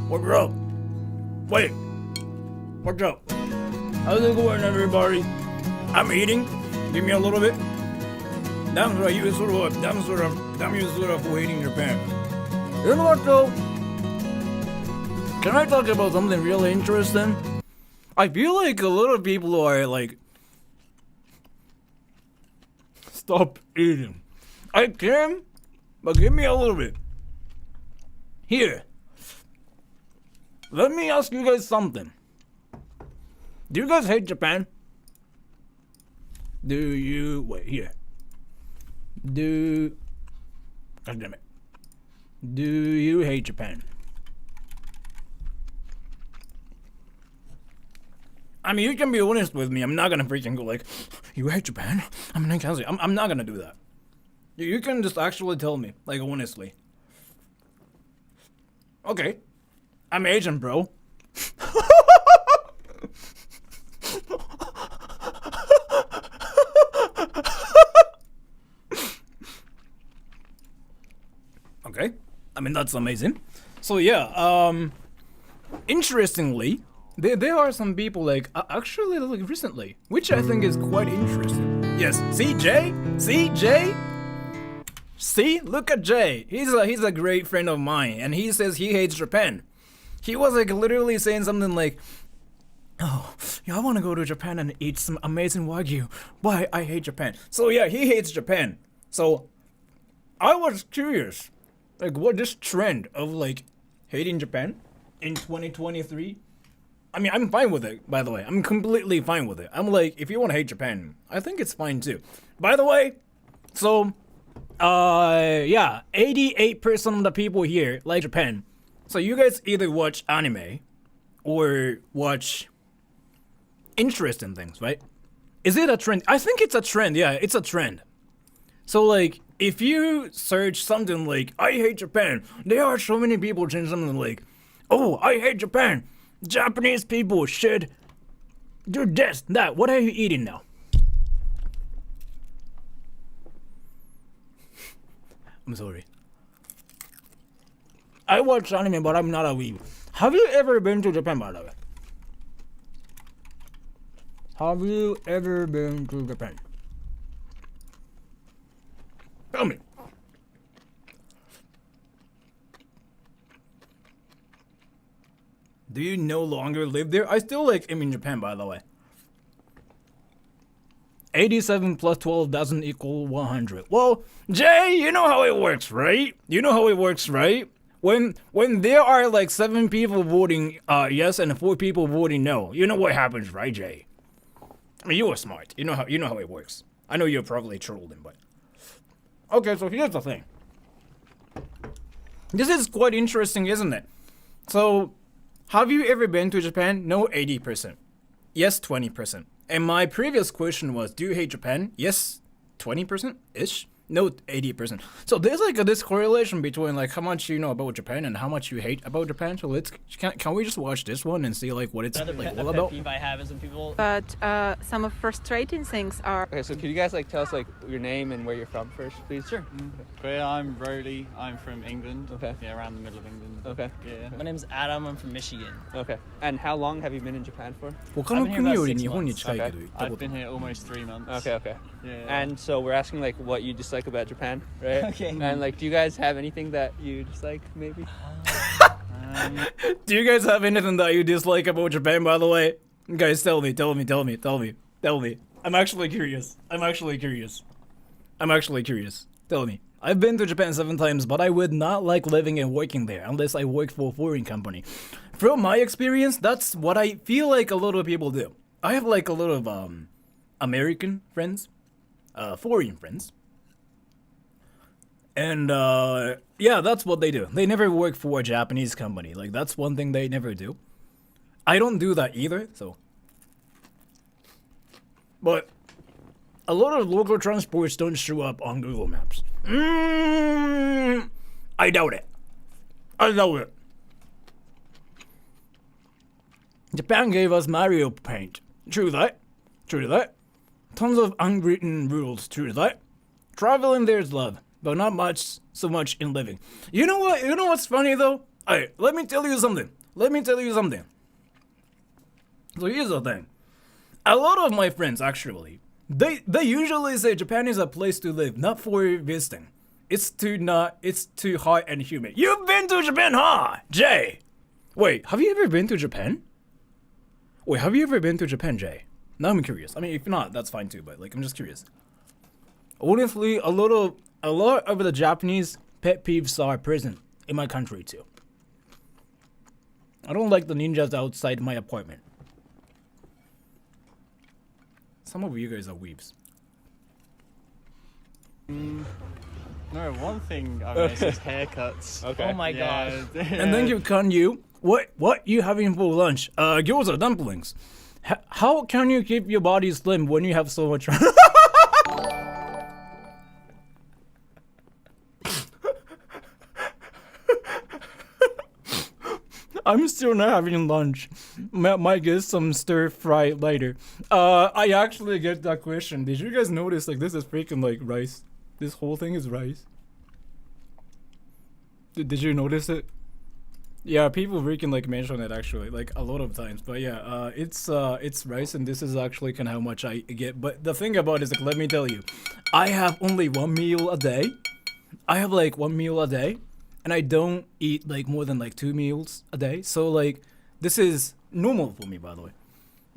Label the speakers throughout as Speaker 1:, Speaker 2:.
Speaker 1: What's up? Wait. What's up? How's it going, everybody? I'm eating. Give me a little bit. Damn right, you sort of for hating Japan. You know what though? Can I talk about something really interesting? I feel like a lot of people are like, stop eating. I can, but give me a little bit. Here. Let me ask you guys something. Do you guys hate Japan? Do you... Wait, here. God damn it. Do you hate Japan? I mean, you can be honest with me. I'm not gonna freaking go like, you hate Japan? I'm not gonna do that. You can just actually tell me, like, honestly. Okay. I'm Asian, bro. Okay. I mean, that's amazing. So yeah, interestingly, there are some people like actually like recently, which I think is quite interesting. Yes, see Jay? See Jay? See? Look at Jay. He's a great friend of mine, and he says he hates Japan. He was like literally saying something like, oh, yeah, I want to go to Japan and eat some amazing Wagyu. Why? I hate Japan. So yeah, he hates Japan. So I was curious, like, what this trend of like hating Japan in 2023? I mean, I'm fine with it, by the way. I'm completely fine with it. I'm like, if you want to hate Japan, I think it's fine too. By the way, so, yeah, 88% of the people here like Japan. So you guys either watch anime or watch interesting things, right? Is it a trend? I think it's a trend. Yeah, it's a trend. So like, if you search something like, I hate Japan, there are so many people saying something like, oh, I hate Japan. Japanese people should do this, that. What are you eating now? I'm sorry. I watch anime, but I'm not a weeb. Have you ever been to Japan, by the way? Have you ever been to Japan? Tell me. Do you no longer live there? I still like am in Japan, by the way. 87 plus 12 doesn't equal 100. Well, Jay, you know how it works, right? You know how it works, right? When there are like 7 people voting yes and 4 people voting no, you know what happens, right, Jay? I mean, you are smart. You know how it works. I know you're probably trolling, but okay. So here's the thing. This is quite interesting, isn't it? So, have you ever been to Japan? No, 80%. Yes, 20%. And my previous question was, do you hate Japan? Yes, 20%-ish. No, 80%. So there's like this correlation between like how much you know about Japan and how much you hate about Japan. So can we just watch this one and see like what it's like all about?
Speaker 2: Peeve I have is when people.
Speaker 3: But some of frustrating things are.
Speaker 4: Okay, so could you guys like tell us like your name and where you're from first, please?
Speaker 2: Sure.
Speaker 5: But I'm Brody. I'm from England.
Speaker 4: Okay.
Speaker 5: Yeah, around the middle of England.
Speaker 4: Okay.
Speaker 5: Yeah.
Speaker 2: My name's Adam. I'm from Michigan.
Speaker 4: Okay. And how long have you been in Japan for?
Speaker 1: 他の国より日本に近いけど行ったこ
Speaker 5: I've
Speaker 1: と
Speaker 5: been here almost 3 months.
Speaker 4: Okay, okay.
Speaker 5: Yeah.
Speaker 4: And so we're asking like what you dislike about Japan, right?
Speaker 2: Okay.
Speaker 4: And like, do you guys have anything that you dislike, maybe?
Speaker 1: Do you guys have anything that you dislike about Japan, by the way? Guys, tell me. I'm actually curious. Tell me. I've been to Japan 7 times, but I would not like living and working there unless I work for a foreign company. From my experience, that's what I feel like a lot of people do. I have like a lot of American friends, foreign friends. And yeah, that's what they do. They never work for a Japanese company. Like, that's one thing they never do. I don't do that either, so. But a lot of local transports don't show up on Google Maps. I doubt it. Japan gave us Mario Paint. True that. Tons of unwritten rules. True that. Traveling there's love, but not so much in living. You know what? You know what's funny though? Alright, let me tell you something. let me tell you something. So here's the thing. A lot of my friends actually, they usually say Japan is a place to live, not for visiting. It's too hot and humid. You've been to Japan, huh, Jay? Wait, have you ever been to Japan? Wait, have you ever been to Japan, Jay? Now I'm curious. I mean, if not, that's fine too, but like, I'm just curious. Honestly, a lot of the Japanese pet peeves are present in my country too. I don't like the ninjas outside my apartment. Some of you guys are weebs.
Speaker 5: No, one thing I miss is haircuts.
Speaker 4: Okay.
Speaker 2: Oh my gosh.
Speaker 1: And thank you, Kan Yu. What you having for lunch? Gyoza dumplings. How can you keep your body slim when you have so much? I'm still not having lunch. Might get some stir fry later. I actually get that question. Did you guys notice like this is freaking like rice? This whole thing is rice. Did you notice it? Yeah, people freaking like mention it actually, like a lot of times. But yeah, it's rice, and this is actually kind of how much I get. But the thing about it is, like, let me tell you, I have only one meal a day. I have like one meal a day, and I don't eat like more than like 2 meals a day. So like, this is normal for me, by the way.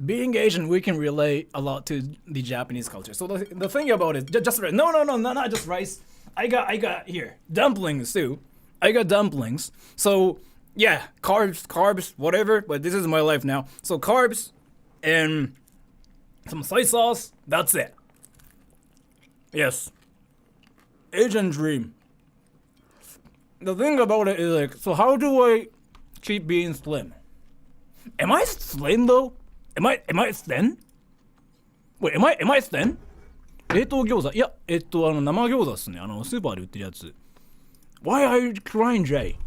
Speaker 1: Being Asian, we can relate a lot to the Japanese culture. So the thing about it, just rice. No, not just rice. I got here dumplings too. I got dumplings. So yeah, carbs, whatever. But this is my life now. So carbs and some soy sauce. That's it. Yes. Asian dream. The thing about it is like, so how do I keep being slim? Am I slim though? Am I thin? Wait, am I thin? 冷凍餃子いや、生餃子っすね。スーパーで売ってるやつ。Why are you crying, Jay?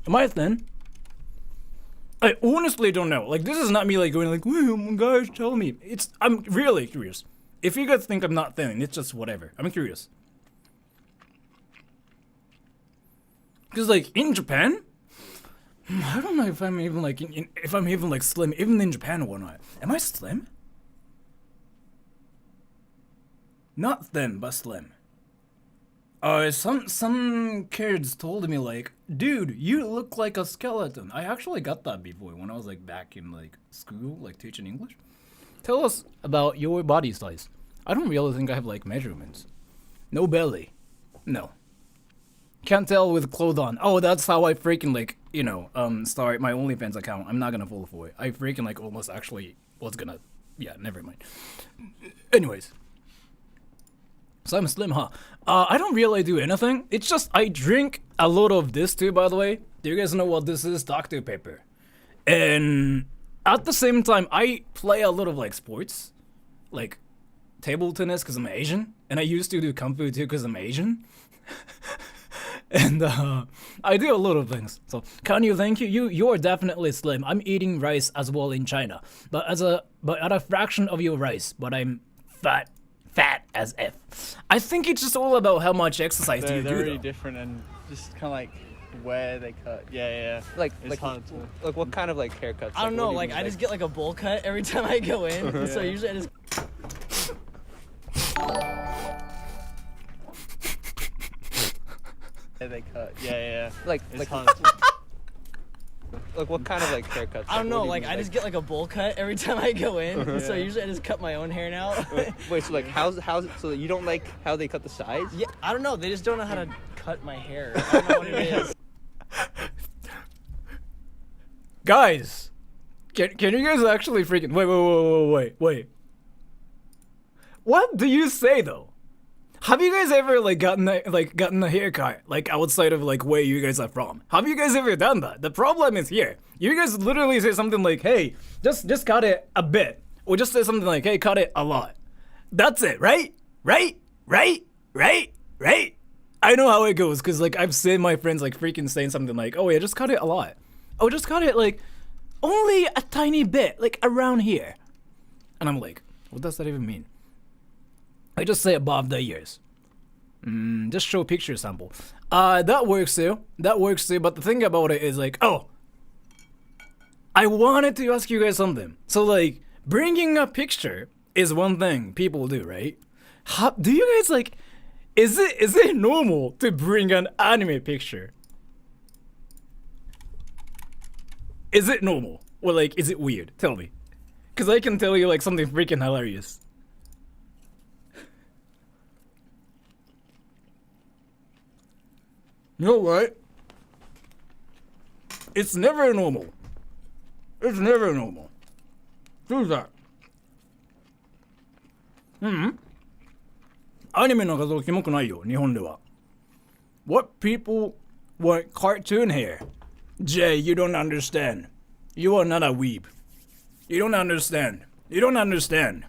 Speaker 1: Am I thin? I honestly don't know. Like, this is not me like going like, well, guys, tell me. I'm really curious. If you guys think I'm not thin, it's just whatever. I'm curious. Cause like in Japan, I don't know if I'm even like if I'm even like slim, even in Japan or whatnot. Am I slim? Not thin, but slim. Some kids told me like, dude, you look like a skeleton. I actually got that before when I was like back in like school, like teaching English. Tell us about your body size. I don't really think I have like measurements. No belly. No. Can't tell with clothes on. Oh, that's how I freaking like, start my OnlyFans account. I'm not gonna fall for it. I freaking like almost actually was gonna, yeah, never mind. Anyways. So I'm slim, huh? I don't really do anything. It's just I drink a lot of this too, by the way. Do you guys know what this is? Dr. Pepper. And at the same time, I play a lot of like sports. Like table tennis because I'm Asian. And I used to do Kung Fu too because I'm Asian. And I do a lot of things. So can you thank you? You're definitely slim. I'm eating rice as well in China. But at a fraction of your rice. But I'm fat as F. I think it's just all about how much exercise do you do.
Speaker 5: They're really
Speaker 1: though.
Speaker 5: different and just kind of like where they cut. Yeah.
Speaker 4: Like
Speaker 5: hard to...
Speaker 4: like what kind of like haircuts?
Speaker 2: I don't know,
Speaker 4: what do you
Speaker 2: like
Speaker 4: mean,
Speaker 2: I just get like a bowl cut every time I go in. So usually I just
Speaker 5: where they cut. Yeah.
Speaker 4: like
Speaker 5: hard to...
Speaker 4: like what kind of like haircuts?
Speaker 2: I don't know,
Speaker 4: what do you
Speaker 2: like
Speaker 4: mean,
Speaker 2: I just get like a bowl cut every time I go in. So
Speaker 5: Yeah.
Speaker 2: usually I just cut my own hair now.
Speaker 4: Wait, so like how's so you don't like how they cut the sides?
Speaker 2: Yeah, I don't know. They just don't know how to cut my hair. I don't know what it is.
Speaker 1: Guys, can you guys actually freaking wait? What do you say though? Have you guys ever like gotten a haircut like outside of like where you guys are from? Have you guys ever done that? The problem is here. You guys literally say something like, "Hey, just cut it a bit," or just say something like, "Hey, cut it a lot." That's it, right? Right? I know how it goes because like I've seen my friends like freaking saying something like, "Oh yeah, just cut it a lot." Oh, just cut it like only a tiny bit, like around here. And I'm like, what does that even mean? I just say above the ears. Just show picture sample. That works too. But the thing about it is like, oh, I wanted to ask you guys something. So like, bringing a picture is one thing people do, right? How do you guys like? Is it normal to bring an anime picture? Is it normal? Or like, is it weird? Tell me. Because I can tell you like something freaking hilarious. You know what? It's never normal. It's never normal. Who's that? アニメの画像キモくないよ、日本では。What people want cartoon hair? Jay, you don't understand. You are not a weeb. You don't understand. You don't understand.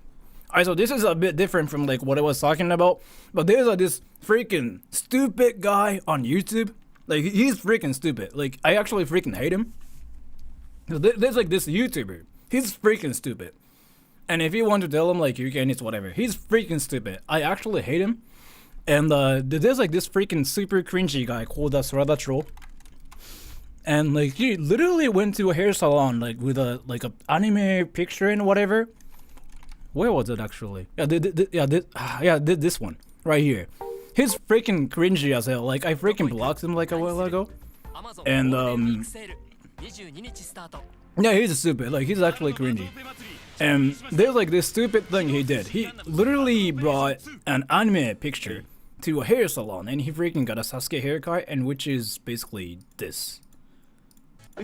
Speaker 1: Alright, so this is a bit different from like what I was talking about. But there's this freaking stupid guy on YouTube. Like, he's freaking stupid. Like, I actually freaking hate him. There's like this YouTuber. He's freaking stupid. And if you want to tell him, like, you can, it's whatever. He's freaking stupid. I actually hate him. And there's like this freaking super cringy guy called Sora Troll. And like, he literally went to a hair salon, like, with a anime picture and whatever. Where was it actually? Yeah, this one right here. He's freaking cringy as hell. Like, I freaking blocked him like a while ago. And yeah, he's stupid. Like, he's actually cringy. And there's like this stupid thing he did. He literally brought an anime picture to a hair salon, and he freaking got a Sasuke haircut, and which is basically this. I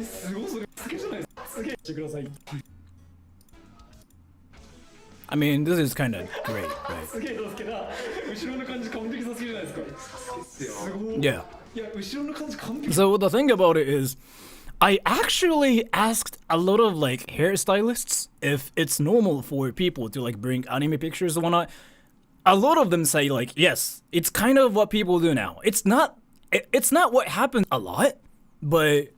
Speaker 1: mean, this is kind of great, right? Yeah. So the thing about it is, I actually asked a lot of like hairstylists if it's normal for people to like bring anime pictures and whatnot. A lot of them say like, yes, it's kind of what people do now. It's not what happens a lot, but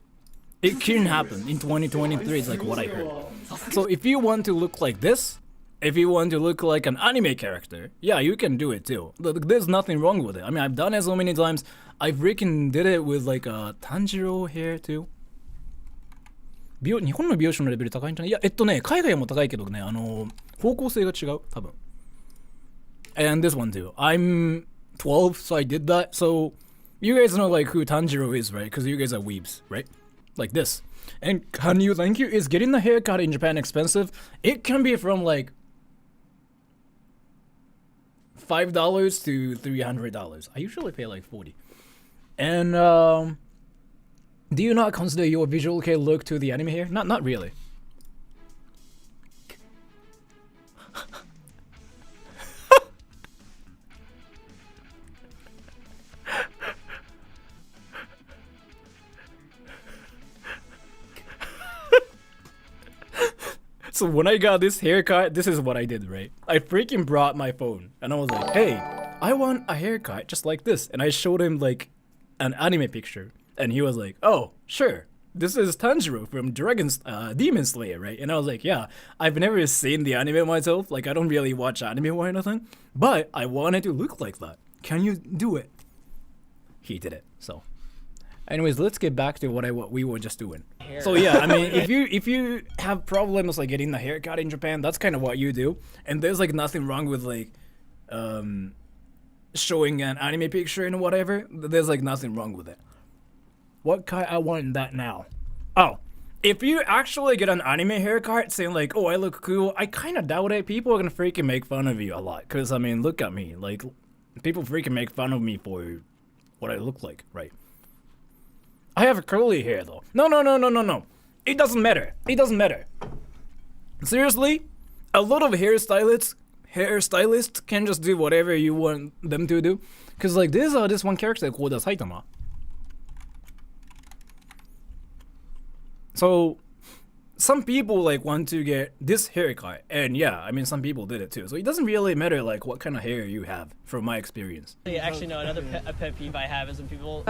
Speaker 1: it can happen in 2023 is like what I heard. So if you want to look like this, if you want to look like an anime character, yeah, you can do it too. There's nothing wrong with it. I mean, I've done it so many times. I freaking did it with like a Tanjiro hair too. 日本の美容師のレベル高いんじゃない？いや、海外も高いけどね、方向性が違う、多分。And this one too. I'm 12, so I did that. So you guys know like who Tanjiro is, right? Because you guys are weebs, right? Like this. And can you thank you? Is getting a haircut in Japan expensive? It can be from like $5 to $300. I usually pay like $40. And do you not consider your visual care look to the anime hair? Not really. So when I got this haircut, this is what I did, right? I freaking brought my phone and I was like, hey, I want a haircut just like this. And I showed him like an anime picture. And he was like, oh, sure. This is Tanjiro from Demon Slayer, right? And I was like, yeah, I've never seen the anime myself. Like, I don't really watch anime or anything. But I wanted to look like that. Can you do it? He did it, so. Anyways, let's get back to what we were just doing. So yeah, I mean, if you have problems like getting a haircut in Japan, that's kind of what you do. And there's like nothing wrong with like showing an anime picture and whatever. There's like nothing wrong with it. What kind I want that now? Oh, if you actually get an anime haircut saying like, oh, I look cool, I kind of doubt it. People are gonna freaking make fun of you a lot. Cause I mean, look at me. Like, people freaking make fun of me for what I look like, right? I have curly hair though. No. It doesn't matter. It doesn't matter. Seriously, a lot of hairstylists can just do whatever you want them to do. Cause like there's this one character called Saitama. So some people like want to get this haircut, and yeah, I mean some people did it too. So it doesn't really matter like what kind of hair you have, from my experience.
Speaker 2: Actually, no. Another pet peeve I have is when people.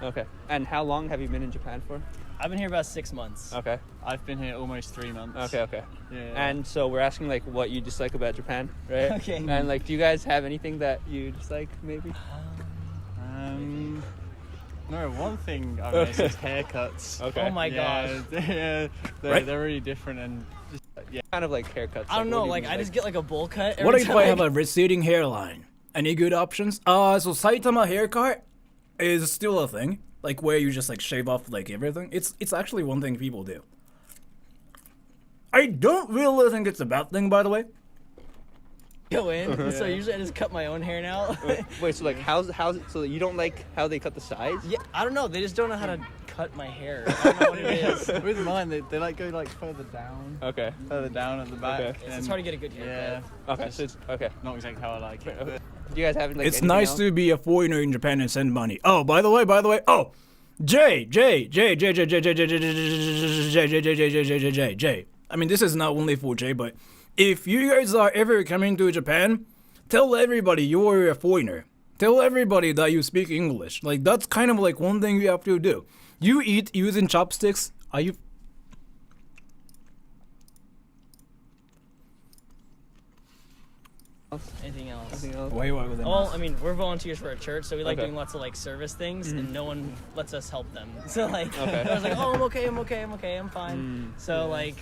Speaker 4: Okay. And how long have you been in Japan for?
Speaker 2: I've been here about 6 months.
Speaker 4: Okay.
Speaker 5: I've been here almost 3 months.
Speaker 4: Okay.
Speaker 5: Yeah.
Speaker 4: And so we're asking like what you dislike about Japan, right?
Speaker 2: Okay.
Speaker 4: And like, do you guys have anything that you dislike, maybe?
Speaker 5: No, one thing I've noticed is haircuts.
Speaker 4: Okay.
Speaker 2: Oh my gosh.
Speaker 5: Yeah,
Speaker 1: Right?
Speaker 5: they're really different and just, yeah.
Speaker 4: Kind of like haircuts.
Speaker 2: I don't know,
Speaker 4: what do you
Speaker 2: like
Speaker 4: mean,
Speaker 2: I just get like a bowl cut.
Speaker 1: What
Speaker 2: every
Speaker 1: if
Speaker 2: time
Speaker 1: I have a receding hairline? Any good options? So Saitama haircut is still a thing. Like where you just like shave off like everything. It's actually one thing people do. I don't really think it's a bad thing, by the way.
Speaker 2: go in. So usually I just cut my own hair now.
Speaker 4: Wait, so like how's so you don't like how they cut the sides?
Speaker 2: Yeah, I don't know. They just don't know how to cut my hair. I don't know what it is.
Speaker 5: With mine, they like go like further down
Speaker 4: Okay.
Speaker 5: at the back.
Speaker 4: Okay.
Speaker 2: It's hard to get a good haircut.
Speaker 5: Yeah.
Speaker 4: Okay. So it's okay.
Speaker 5: Not exactly how I like it.
Speaker 4: Okay. Do you guys have like?
Speaker 1: It's
Speaker 4: anything
Speaker 1: nice
Speaker 4: else?
Speaker 1: to be a foreigner in Japan and send money. Oh, by the way. Oh, J. I mean, this is not only for J, but if you guys are ever coming to Japan, tell everybody you're a foreigner. Tell everybody that you speak English. Like, that's kind of like one thing you have to do. You eat using chopsticks. Are you...
Speaker 2: Anything else?
Speaker 4: Anything else?
Speaker 1: Why was that?
Speaker 2: Well, I mean, we're volunteers for a church, so we like
Speaker 4: Okay.
Speaker 2: doing lots of like service things, and no one lets us help them. So like,
Speaker 4: Okay.
Speaker 2: I was like, oh, I'm okay, I'm fine. So like,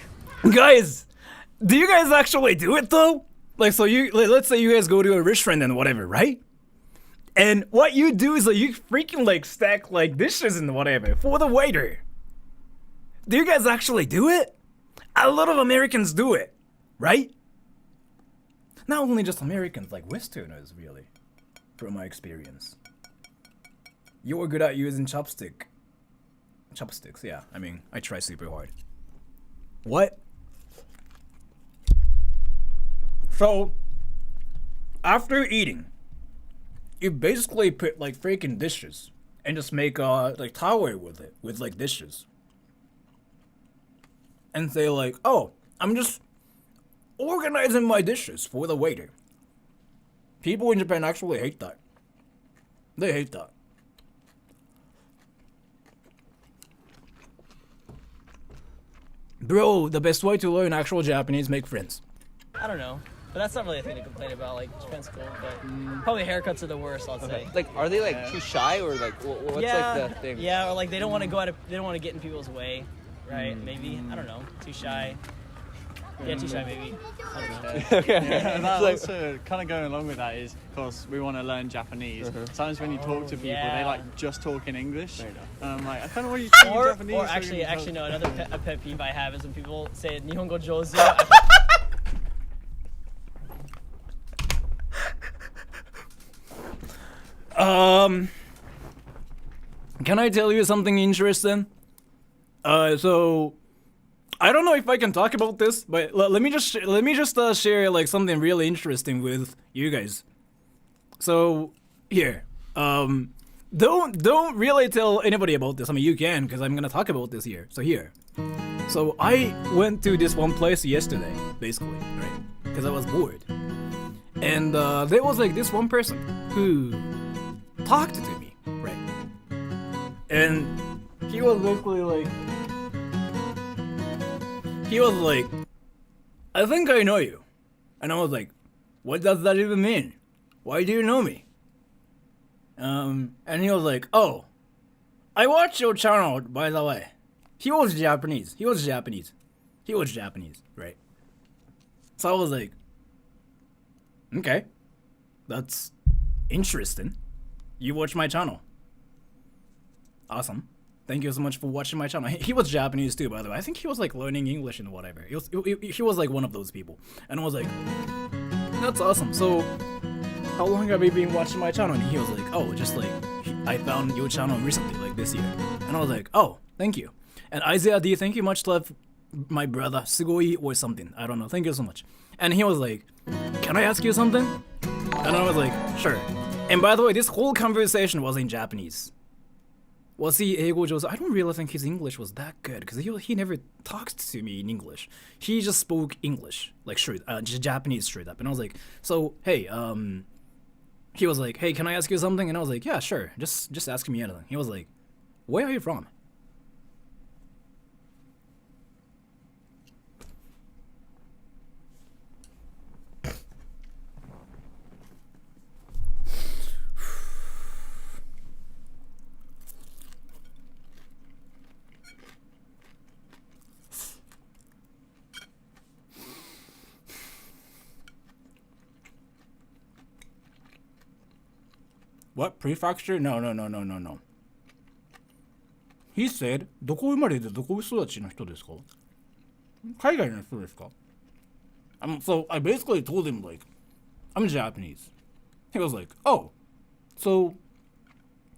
Speaker 1: Guys, do you guys actually do it though? Like, so you, like, let's say you guys go to a restaurant and whatever, right? And what you do is like you freaking like stack like dishes and whatever for the waiter. Do you guys actually do it? A lot of Americans do it, right? Not only just Americans, like Westerners, really, from my experience. You're good at using chopsticks, yeah. I mean, I try super hard. What? So, after eating, you basically put like freaking dishes and just make like tower with it, with like dishes. And say like, oh, I'm just organizing my dishes for the waiter. People in Japan actually hate that. They hate that. Bro, the best way to learn actual Japanese, make friends.
Speaker 2: I don't know, but that's not really a thing to complain about. Like, Japan's cool, but probably haircuts are the worst. I'd say.
Speaker 4: Like, are they like too shy or like what's like the thing?
Speaker 2: Yeah, or like they don't want to go out. They don't want to get in people's way, right? Maybe I don't know. Too shy. Yeah, too shy maybe. I don't know.
Speaker 4: Okay.
Speaker 5: And that
Speaker 4: Like-
Speaker 5: also kind of going along with that is, of course, we want to learn Japanese. Sometimes when you talk to people, they like just talk in English. And I'm like, I don't know what you speak in Japanese.
Speaker 2: Or
Speaker 5: so we can
Speaker 2: actually,
Speaker 5: talk-
Speaker 2: no. Another a pet peeve I have is when people say "Nihongo jozu."
Speaker 1: Can I tell you something interesting? So I don't know if I can talk about this, but let me just share like something really interesting with you guys. So here, don't really tell anybody about this. I mean, you can, because I'm gonna talk about this here. So here, so I went to this one place yesterday, basically, right? Because I was bored, and there was like this one person who talked to me, right? And he was basically like. He was like, I think I know you. And I was like, what does that even mean? Why do you know me? And he was like, oh, I watched your channel, by the way. He was Japanese, right? So I was like, okay, that's interesting. You watch my channel. Awesome. Thank you so much for watching my channel. He was Japanese too, by the way. I think he was like learning English and whatever. He was like one of those people. And I was like, that's awesome. So, how long have you been watching my channel? And he was like, oh, just like, I found your channel recently, like this year. And I was like, oh, thank you. And Isaiah D, thank you much, love, my brother, Sugoi or something. I don't know. Thank you so much. And he was like, can I ask you something? And I was like, sure. And by the way, this whole conversation was in Japanese. Was he eigo jozu? I don't really think his English was that good because he never talked to me in English. He just spoke English, like straight, just Japanese straight up. And I was like, so hey, he was like, hey, can I ask you something? And I was like, yeah, sure, just ask me anything. He was like, where are you from? What? Prefecture? No. He said, どこ生まれでどこ育ちの人ですか？海外の人ですか？So I basically told him, like, I'm Japanese. He was like, oh, so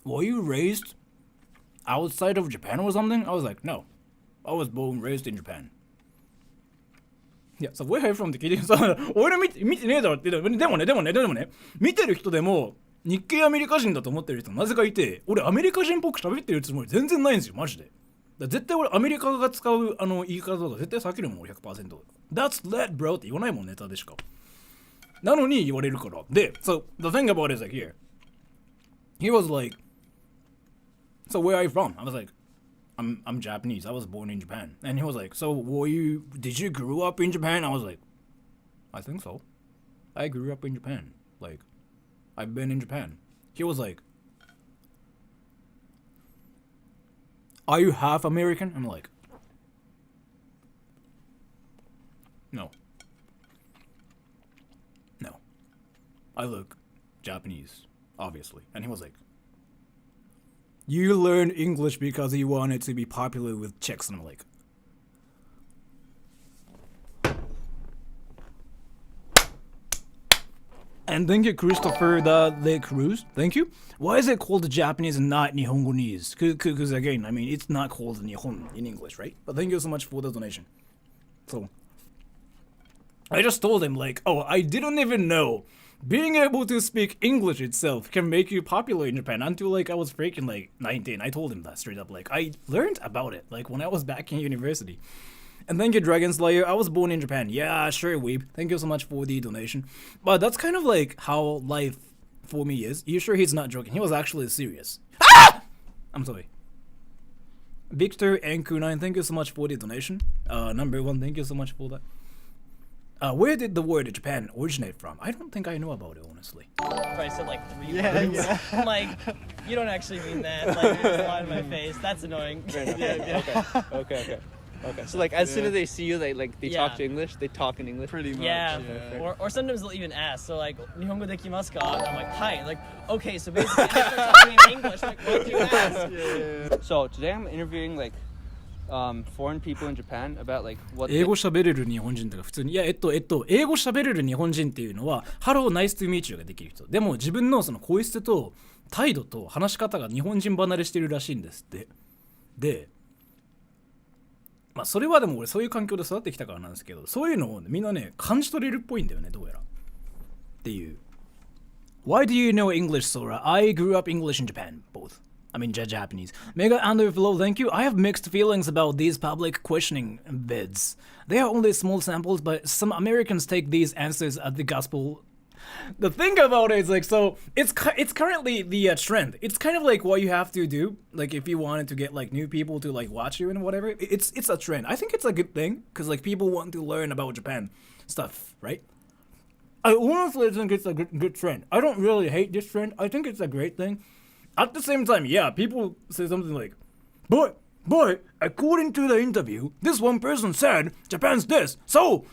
Speaker 1: were you raised outside of Japan or something? I was like, no. I was born and raised in Japan. Yeah, so where are you from って聞いてさ、俺見てねえだろって言って、でもね、見てる人でも、日系アメリカ人だと思ってる人なぜかいて、俺アメリカ人っぽく喋ってるつもり全然ないんですよ、マジで。だ絶対俺アメリカが使う言い方とか絶対避けるもん、俺 100%。That's that, bro って言わないもん、ネタでしか。なのに言われるから。で、so the thing about it is like here. He was like, so where are you from? I was like, I'm Japanese. I was born in Japan. And he was like, so did you grow up in Japan? I was like, I think so. I grew up in Japan. Like, I've been in Japan. He was like, are you half American? I'm like, no. I look Japanese, obviously. And he was like, you learned English because you wanted to be popular with chicks. And I'm like, and thank you, Christopher the Cruz. Thank you. Why is it called Japanese and not Nihongonese? Because again, I mean, it's not called Nihon in English, right? But thank you so much for the donation. So, I just told him, like, oh, I didn't even know being able to speak English itself can make you popular in Japan until, like, I was freaking, like, 19. I told him that straight up. Like, I learned about it, like, when I was back in university. And thank you, Dragon Slayer. I was born in Japan. Yeah, sure, weeb. Thank you so much for the donation. But that's kind of, like, how life for me is. You sure he's not joking? He was actually serious. Ah! I'm sorry. Victor and Kunai, thank you so much for the donation. Number one, thank you so much for that. Where did the word Japan originate from? I don't think I know about it, honestly.
Speaker 2: Probably said like 3 words.
Speaker 5: Yeah.
Speaker 2: I'm like, you don't actually mean that. Like, there's a line in my face. That's annoying.
Speaker 4: Okay. So like as soon as they see you, they talk to English. They talk in English.
Speaker 5: Pretty much.
Speaker 2: Yeah. Or sometimes they'll even ask. So like, Nihongo dekimasu ka? And I'm like, hi. Like, okay. So basically, I start talking in English. Like, what do you ask?
Speaker 5: Yeah.
Speaker 4: So today I'm interviewing like foreign people in Japan about like what
Speaker 1: 英語喋れる日本人とか普通に英語喋れる日本人っていうのはハローナイストゥーミーチューができる人でも自分のその声質と態度と話し方が日本人離れしてるらしいんですってでまあそれはでも俺そういう環境で育ってきたからなんですけどそういうのを、ね、みんなね感じ取れるっぽいんだよねどうやらっていう Why do you know English, Sora? I grew up English in Japan, both I mean Japanese. Mega Underflow, thank you. I have mixed feelings about these public questioning bids. They are only small samples, but some Americans take these answers as the gospel. The thing about it is like, so it's currently the trend. It's kind of like what you have to do, like if you wanted to get like new people to like watch you and whatever. It's a trend. I think it's a good thing because like people want to learn about Japan stuff, right? I honestly think it's a good trend. I don't really hate this trend. I think it's a great thing. At the same time, yeah, people say something like, but according to the interview, this one person said Japan's this, so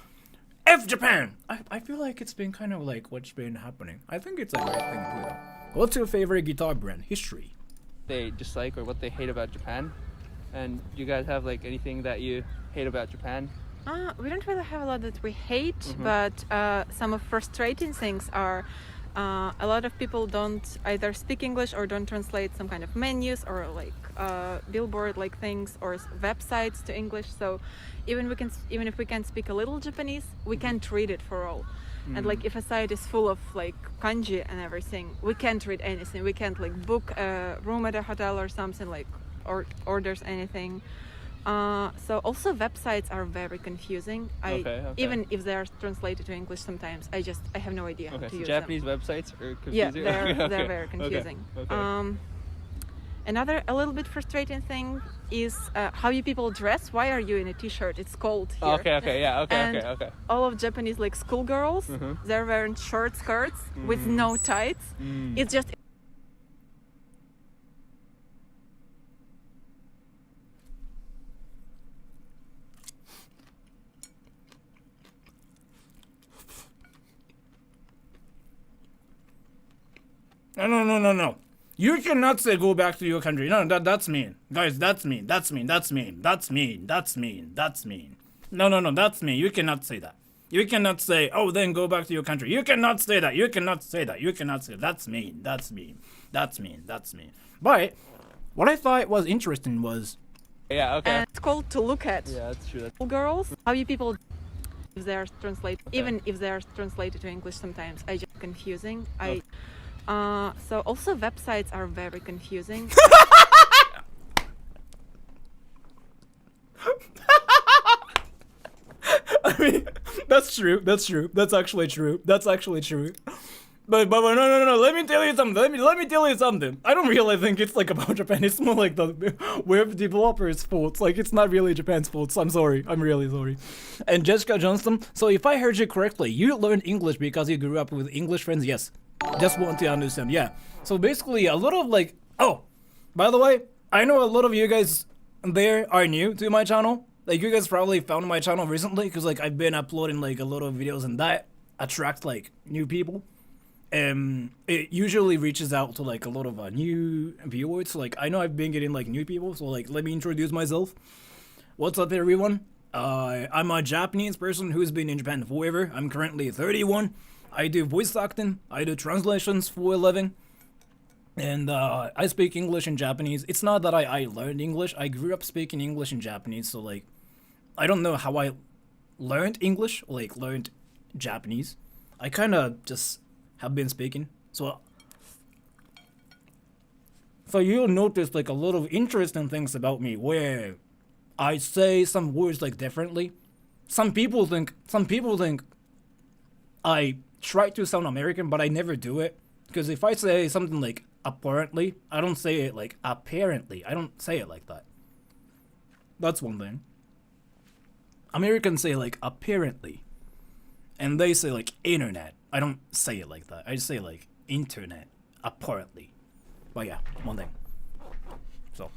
Speaker 1: F Japan. I feel like it's been kind of like what's been happening. I think it's a great thing too. What's your favorite guitar brand? History.
Speaker 4: they dislike or what they hate about Japan. And do you guys have like anything that you hate about Japan?
Speaker 3: We don't really have a lot that we hate, but some of frustrating things are a lot of people don't either speak English or don't translate some kind of menus or like billboard like things or websites to English. So even if we can speak a little Japanese, we can't read it for all. And like if a site is full of like kanji and everything, we can't read anything. We can't like book a room at a hotel or something like or orders anything. So also websites are very confusing. Even if they are translated to English sometimes, I have no idea how to use
Speaker 4: Japanese
Speaker 3: them.
Speaker 4: websites are confusing?
Speaker 3: Yeah, they're very confusing. Another a little bit frustrating thing is how you people dress. Why are you in a t-shirt? It's cold here.
Speaker 4: Okay.
Speaker 3: All of Japanese like schoolgirls, they're wearing short skirts with no tights. It's just
Speaker 1: No. You cannot say go back to your country. No, that's mean. Guys, that's mean. That's mean. That's mean. That's mean. That's mean. That's mean. No, that's mean. You cannot say that. You cannot say, oh, then go back to your country. You cannot say that. You cannot say that. You cannot say that. That's mean. That's mean. That's mean. That's mean. But what I thought was interesting was...
Speaker 4: Yeah, okay.
Speaker 3: And it's called to look at.
Speaker 4: Yeah, that's true.
Speaker 3: Girls, how you people, if they're translated, even if they're translated to English sometimes, I just confusing. So also websites are very confusing.
Speaker 1: I mean, that's true. That's actually true. But no. Let me tell you something. Let me tell you something. I don't really think it's like about Japan. It's more like the web developers' fault. Like it's not really Japan's fault. So I'm sorry. I'm really sorry. And Jessica Johnston. So if I heard you correctly, you learned English because you grew up with English friends. Yes. Just want to understand. Yeah. So basically, a lot of like. Oh, by the way, I know a lot of you guys there are new to my channel. Like you guys probably found my channel recently because like I've been uploading like a lot of videos and that attract like new people. It usually reaches out to like a lot of new viewers. So, like I know I've been getting like new people. So like let me introduce myself. What's up everyone? I'm a Japanese person who's been in Japan forever. I'm currently 31. I do voice acting. I do translations for a living. And I speak English and Japanese. It's not that I learned English. I grew up speaking English and Japanese. So like I don't know how I learned English or like learned Japanese. I kind of just have been speaking. So you'll notice like a lot of interesting things about me where I say some words like differently. Some people think I try to sound American, but I never do it. Because if I say something like apparently, I don't say it like apparently. I don't say it like that. That's one thing. Americans say like apparently. And they say like internet. I don't say it like that. I just say like internet apparently. But yeah, one thing. So.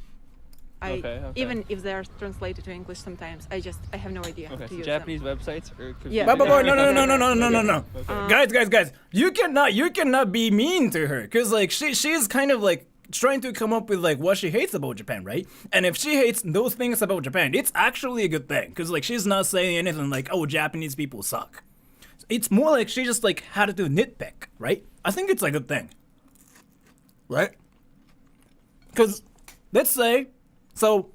Speaker 4: Okay.
Speaker 3: Even if they're translated to English sometimes, I have no idea how
Speaker 4: Okay,
Speaker 3: to
Speaker 4: so
Speaker 3: use
Speaker 4: Japanese
Speaker 3: them.
Speaker 4: websites are...
Speaker 3: Yeah.
Speaker 1: But no.
Speaker 4: Okay.
Speaker 1: Guys. You cannot be mean to her. Cause like she's kind of like trying to come up with like what she hates about Japan, right? And if she hates those things about Japan, it's actually a good thing. Cause like she's not saying anything like, oh, Japanese people suck. It's more like she just like had to nitpick, right? I think it's a good thing. Right? Cause let's say, so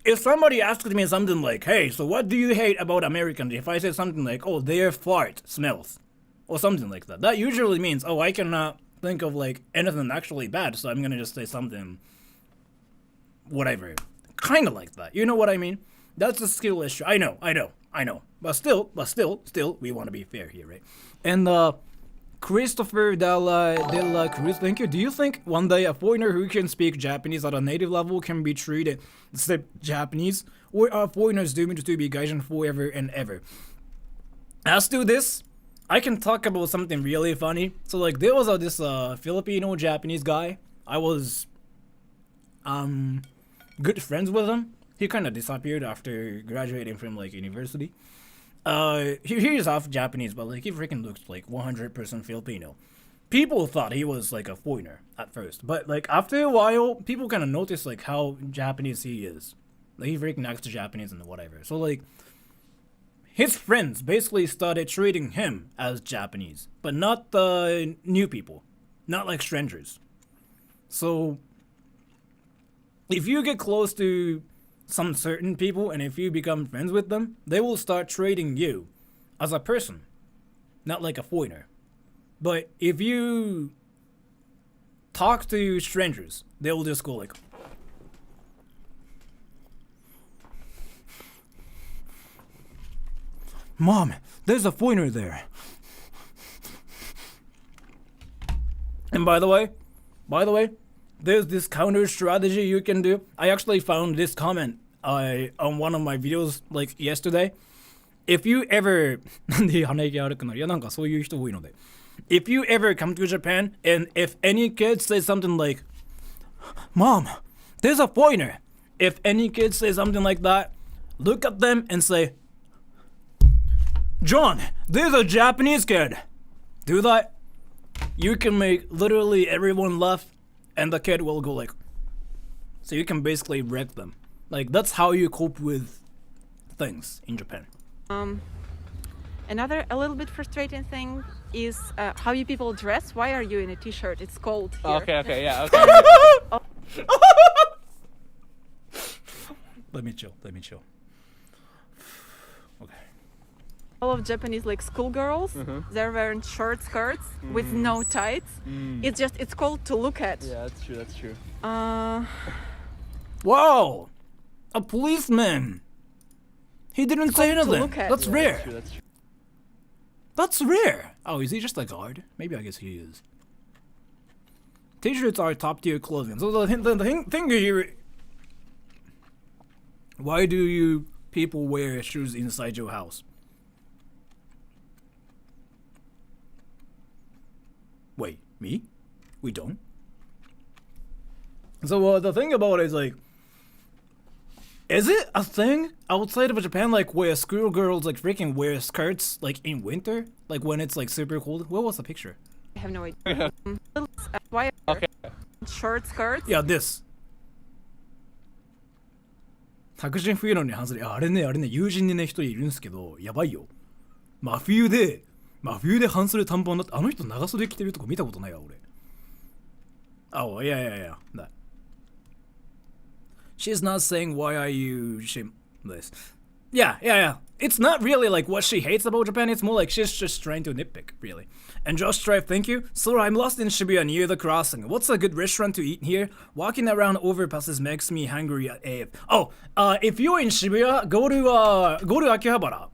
Speaker 1: if somebody asked me something like, hey, so what do you hate about Americans? If I say something like, oh, their fart smells, or something like that, that usually means, oh, I cannot think of like anything actually bad, so I'm gonna just say something, whatever, kind of like that. You know what I mean? That's a skill issue. I know. But still, we want to be fair here, right? And Christopher Della Cruz, thank you. Do you think one day a foreigner who can speak Japanese at a native level can be treated as Japanese, or are foreigners doomed to be gaijin forever and ever? As to this, I can talk about something really funny. So like there was this Filipino Japanese guy. I was good friends with him. He kind of disappeared after graduating from like university. He's half Japanese, but like he freaking looks like 100% Filipino. People thought he was like a foreigner at first, but like after a while, people kind of noticed like how Japanese he is. Like he freaking acts Japanese and whatever. So like his friends basically started treating him as Japanese, but not the new people, not like strangers. So if you get close to some certain people and if you become friends with them, they will start treating you as a person, not like a foreigner. But if you talk to strangers, they will just go like, Mom, there's a foreigner there. And by the way, there's this counter strategy you can do. I actually found this comment on one of my videos like yesterday. If you ever if you ever come to Japan and if any kid says something like, Mom, there's a foreigner. If any kid says something like that, look at them and say, John, there's a Japanese kid. Do that. you can make literally everyone laugh, and the kid will go like. So you can basically wreck them. Like that's how you cope with things in Japan.
Speaker 3: Another a little bit frustrating thing is how you people dress. Why are you in a t-shirt? It's cold here.
Speaker 4: Okay, yeah, okay.
Speaker 1: Let me chill. Okay.
Speaker 3: All of Japanese like schoolgirls, they're wearing short skirts with no tights. It's cold to look at.
Speaker 4: Yeah, that's true.
Speaker 1: Wow! A policeman! He didn't say
Speaker 3: cold to
Speaker 1: anything.
Speaker 3: look at.
Speaker 1: That's
Speaker 3: Yeah,
Speaker 1: rare.
Speaker 4: That's true.
Speaker 1: That's rare. Oh, is he just a guard? Maybe I guess he is. T-shirts are top tier clothing. So the thing here. Why do you people wear shoes inside your house? Wait, me? We don't. So the thing about it is like, is it a thing outside of Japan like where schoolgirls like freaking wear skirts like in winter, like when it's like super cold? What was the picture?
Speaker 3: I have no idea. Why are short skirts?
Speaker 1: Yeah, this. 白人冬なのに半袖。あれね、友人にね、一人いるんですけど、やばいよ。真冬で半袖短パンだって、あの人長袖着てるとこ見たことないわ、俺。Oh, yeah. That. She's not saying why are you shameless. Yeah. It's not really like what she hates about Japan, it's more like she's just trying to nitpick, really. And Josh Strife, thank you. Sora, I'm lost in Shibuya near the crossing. What's a good restaurant to eat here? Walking around overpasses makes me hungry AF. Oh, if you're in Shibuya, go to Akihabara.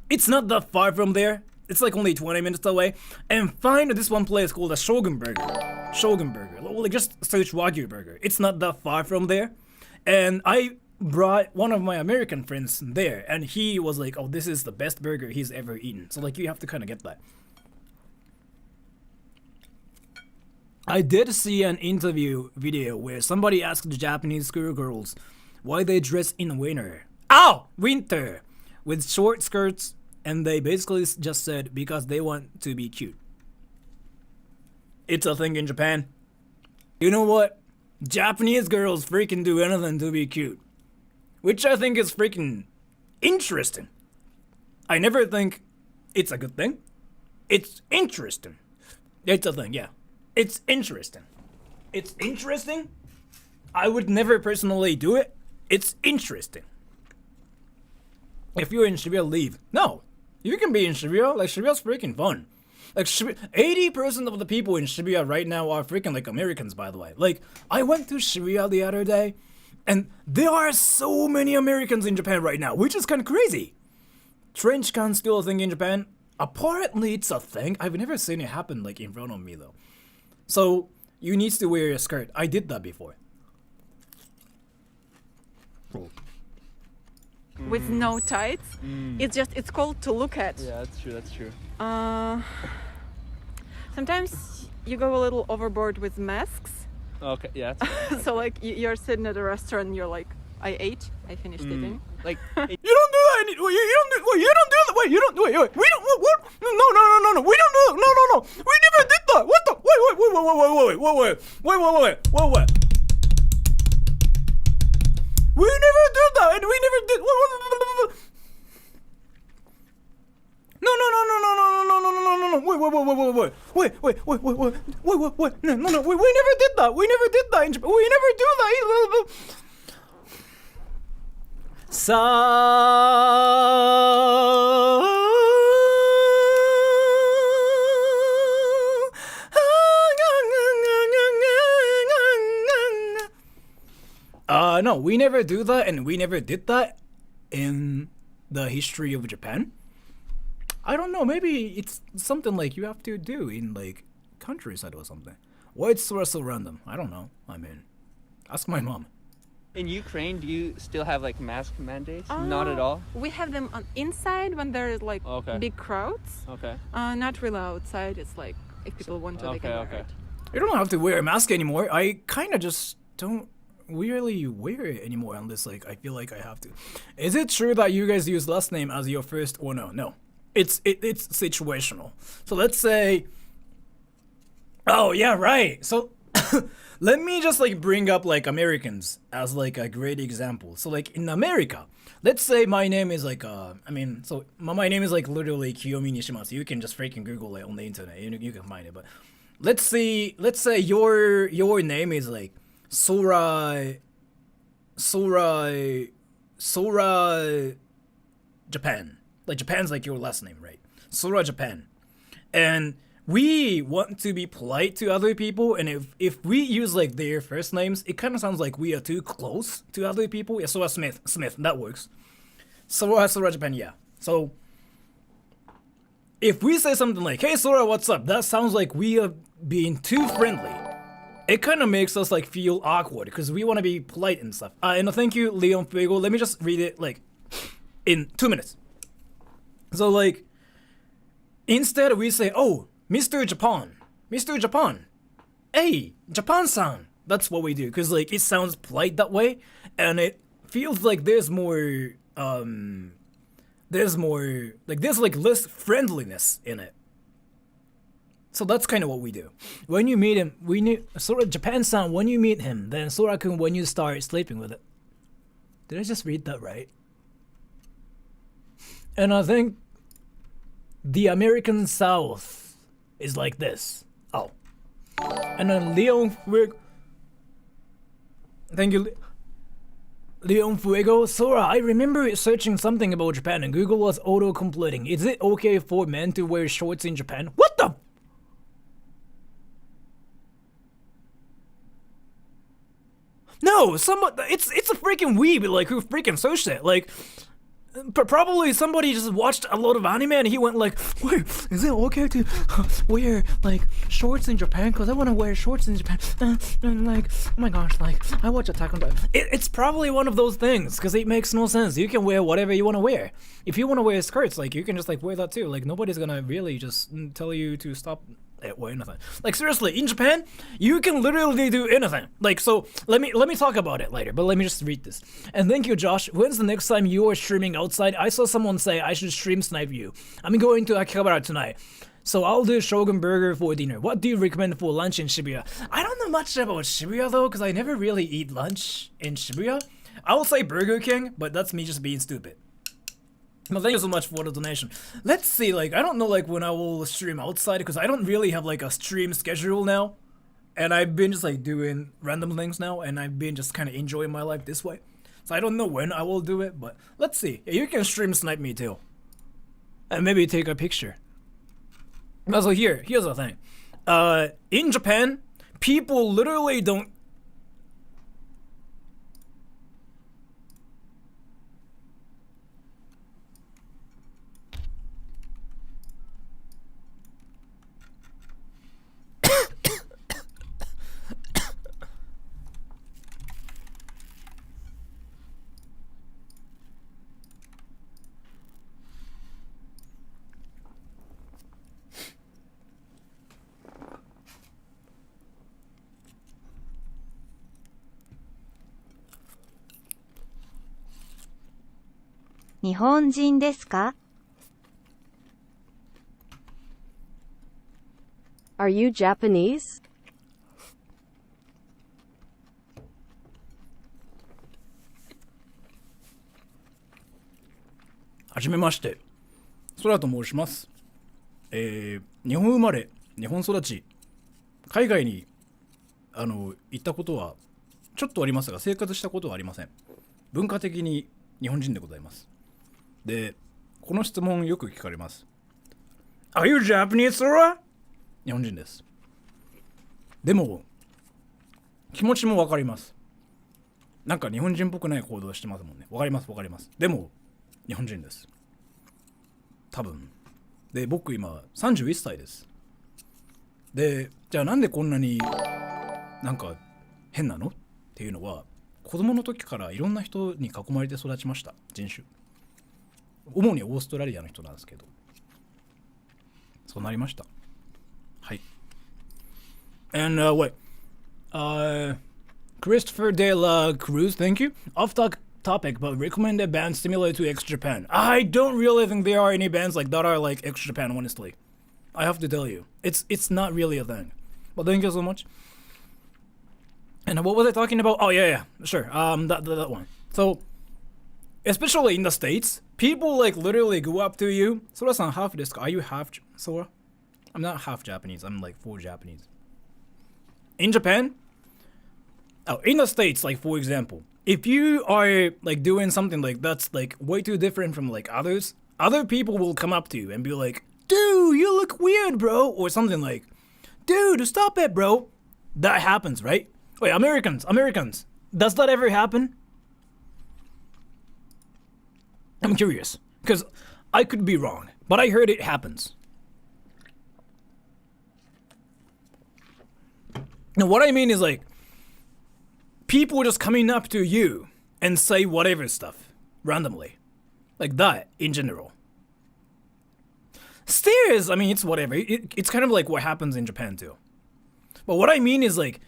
Speaker 1: It's not that far from there. It's like only 20 minutes away. And find this one place called a Shogun Burger. Like just search Wagyu Burger. It's not that far from there. And I brought one of my American friends there, and he was like, oh, this is the best burger he's ever eaten. So like you have to kind of get that. I did see an interview video where somebody asked the Japanese schoolgirls why they dress in winter. Winter! With short skirts, and they basically just said because they want to be cute. It's a thing in Japan. You know what? Japanese girls freaking do anything to be cute. Which I think is freaking interesting. I never think it's a good thing. It's interesting. It's a thing, yeah. It's interesting. It's interesting. I would never personally do it. It's interesting. If you're in Shibuya, leave. No. You can be in Shibuya. Like, Shibuya's freaking fun. Like, 80% of the people in Shibuya right now are freaking, like, Americans, by the way. Like, I went to Shibuya the other day, and there are so many Americans in Japan right now, which is kind of crazy. Trench can's still a thing in Japan. Apparently, it's a thing. I've never seen it happen, like, in front of me, though. So, you need to wear a skirt. I did that before.
Speaker 3: With no tights. It's cold to look at.
Speaker 4: Yeah, that's true.
Speaker 3: Sometimes you go a little overboard with masks.
Speaker 4: Okay, yeah.
Speaker 3: So like you're sitting at a restaurant and you're like, I finished eating.
Speaker 4: Like,
Speaker 1: You don't do that. You don't do. Wait, you don't do that. Wait, you don't. Wait. We don't. What? No. We don't do. No. We never did that. What the? Wait. We never did that, and we never did. No. Wait. No. We never did that. We never did that. We never do that. No, we never do that, and we never did that in the history of Japan. I don't know, maybe it's something like you have to do in like countryside or something. Why it's so random? I don't know. I mean, ask my mom.
Speaker 4: in Ukraine, do you still have like mask mandates? Not at all?
Speaker 3: We have them on inside when there's like big crowds.
Speaker 4: Okay.
Speaker 3: Not really outside. It's like if people want to, they can wear it.
Speaker 1: You don't have to wear a mask anymore. I kind of just don't really wear it anymore unless like I feel like I have to. Is it true that you guys use last name as your first or no? No. It's situational. So let's say Oh yeah, right. So let me just like bring up like Americans as like a great example. So like in America, let's say my name is like my name is like literally Kiyomi Nishimatsu. You can just freaking Google it on the internet. You can find it. But let's say your name is like Sora Japan. Like Japan's like your last name, right? Sora Japan. And we want to be polite to other people, and if we use like their first names, it kind of sounds like we are too close to other people. Yeah, Sora Smith, that works. Sora Japan, yeah. So if we say something like, "Hey Sora, what's up?" That sounds like we are being too friendly. It kind of makes us like feel awkward because we want to be polite and stuff. And thank you, Leon Fuego. Let me just read it like in 2 minutes. So like, instead we say, "Oh, Mr. Japan, hey, Japan-san." That's what we do, because like it sounds polite that way, and it feels like there's like less friendliness in it. So that's kind of what we do. When you meet him, Sora Japan-san, when you meet him, then Sora-kun when you start sleeping with it. Did I just read that right? And I think the American South is like this. Oh. And then Leon Fuego. Thank you, Leon Fuego. Sora, I remember searching something about Japan and Google was auto-completing. Is it okay for men to wear shorts in Japan? What the? No, it's a freaking weeb like who freaking searched it. Like, probably somebody just watched a lot of anime and he went like, "Wait, is it okay to wear like shorts in Japan? Because I want to wear shorts in Japan." And like, oh my gosh, like I watch Attack on Titan. It's probably one of those things because it makes no sense. You can wear whatever you want to wear. If you want to wear skirts, like you can just like wear that too. Like nobody's gonna really just tell you to stop or anything. Like seriously, in Japan, you can literally do anything. Like so, let me talk about it later. But let me just read this. And thank you, Josh. When's the next time you are streaming outside? I saw someone say I should stream snipe you. I'm going to Akihabara tonight, so I'll do Shogun Burger for dinner. What do you recommend for lunch in Shibuya? I don't know much about Shibuya though, because I never really eat lunch in Shibuya. I will say Burger King, but that's me just being stupid. Well, thank you so much for the donation. Let's see, like, I don't know, like, when I will stream outside, because I don't really have, like, a stream schedule now. And I've been just, like, doing random things now, and I've been just kind of enjoying my life this way. So I don't know when I will do it, but let's see. Yeah, you can stream snipe me, too. And maybe take a picture. Also, here's the thing. In Japan, people literally don't...
Speaker 6: 日本人ですか?
Speaker 7: Are you Japanese?
Speaker 1: はじめまして、ソラと申します。日本生まれ、日本育ち、海外に行ったことはちょっとありますが、生活したことはありません。文化的に日本人でございます。で、この質問よく聞かれます。Are you Japanese, Sora? 日本人です。でも、気持ちもわかります。なんか日本人っぽくない行動してますもんね。わかります。でも、日本人です。多分。で、僕今31歳です。で、じゃあなんでこんなになんか変なのっていうのは、子供の時からいろんな人に囲まれて育ちました。人種。主にオーストラリアの人なんですけど。そうなりました。はい。And wait. Christopher De La Cruz, thank you. Off topic, but recommended bands similar to X Japan. I don't really think there are any bands like that are like X Japan, honestly. I have to tell you. It's not really a thing. But thank you so much. And what was I talking about? Oh yeah, sure. That one. So, especially in the States, people like literally go up to you. Sora-san, half this. Are you half Sora? I'm not half Japanese. I'm like full Japanese. In Japan, in the States, like for example, if you are like doing something like that's like way too different from like others, other people will come up to you and be like, "Dude, you look weird, bro," or something like, "Dude, stop it, bro." That happens, right? Wait, Americans, does that ever happen? I'm curious, because I could be wrong, but I heard it happens. Now, what I mean is like, people just coming up to you and say whatever stuff, randomly. Like that, in general. Stares, I mean, it's whatever. It's kind of like what happens in Japan, too. But what I mean is like,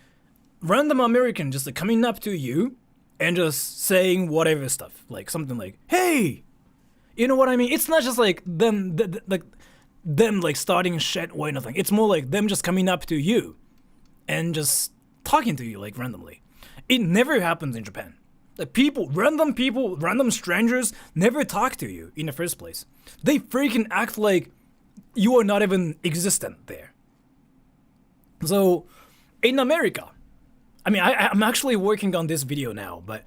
Speaker 1: random American just like coming up to you and just saying whatever stuff. Like something like, "Hey!" You know what I mean? It's not just like them like starting shit or nothing. It's more like them just coming up to you and just talking to you like randomly. It never happens in Japan. Like random strangers never talk to you in the first place. They freaking act like you are not even existent there. So, in America, I mean, I'm actually working on this video now, but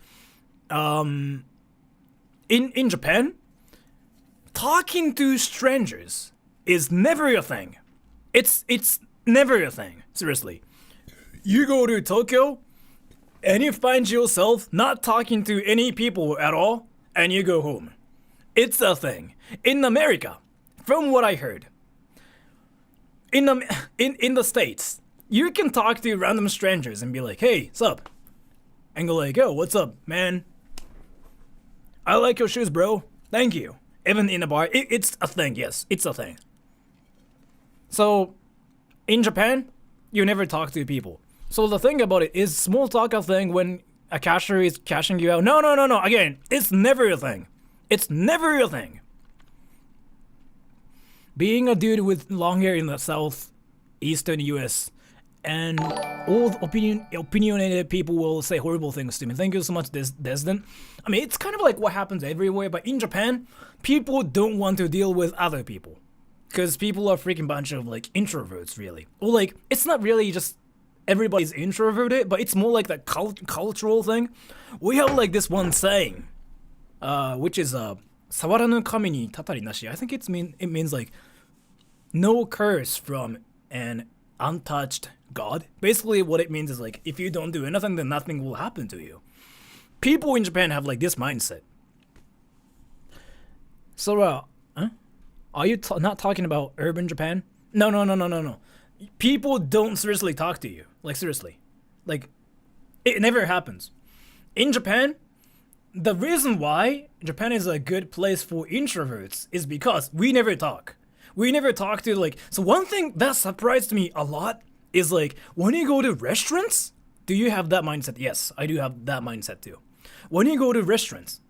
Speaker 1: in Japan, talking to strangers is never a thing. It's never a thing. Seriously, you go to Tokyo and you find yourself not talking to any people at all, and you go home. It's a thing. In America, from what I heard, in the States, you can talk to random strangers and be like, "Hey, sup?" And go like, "Yo, what's up, man? I like your shoes, bro. Thank you." Even in a bar, it's a thing. Yes, it's a thing. So, in Japan, you never talk to people. So the thing about it is, small talk a thing when a cashier is cashing you out? No. Again, it's never a thing. It's never a thing. Being a dude with long hair in the southeastern US, and all opinionated people will say horrible things to me. Thank you so much, Desden. I mean, it's kind of like what happens everywhere, but in Japan, people don't want to deal with other people. Because people are freaking bunch of like introverts, really. Or like, it's not really just everybody's introverted, but it's more like that cultural thing. We have like this one saying, which is "sawaranu kami ni tatari nashi." I think it means like no curse from an untouched god. Basically, what it means is like, if you don't do anything, then nothing will happen to you. People in Japan have like this mindset. Sora, are you not talking about urban Japan? No. People don't seriously talk to you. Like, seriously. Like, it never happens. In Japan, the reason why Japan is a good place for introverts is because we never talk. We never talk to, like... So one thing that surprised me a lot is, like, when you go to restaurants, do you have that mindset? Yes, I do have that mindset too. When you go to restaurants,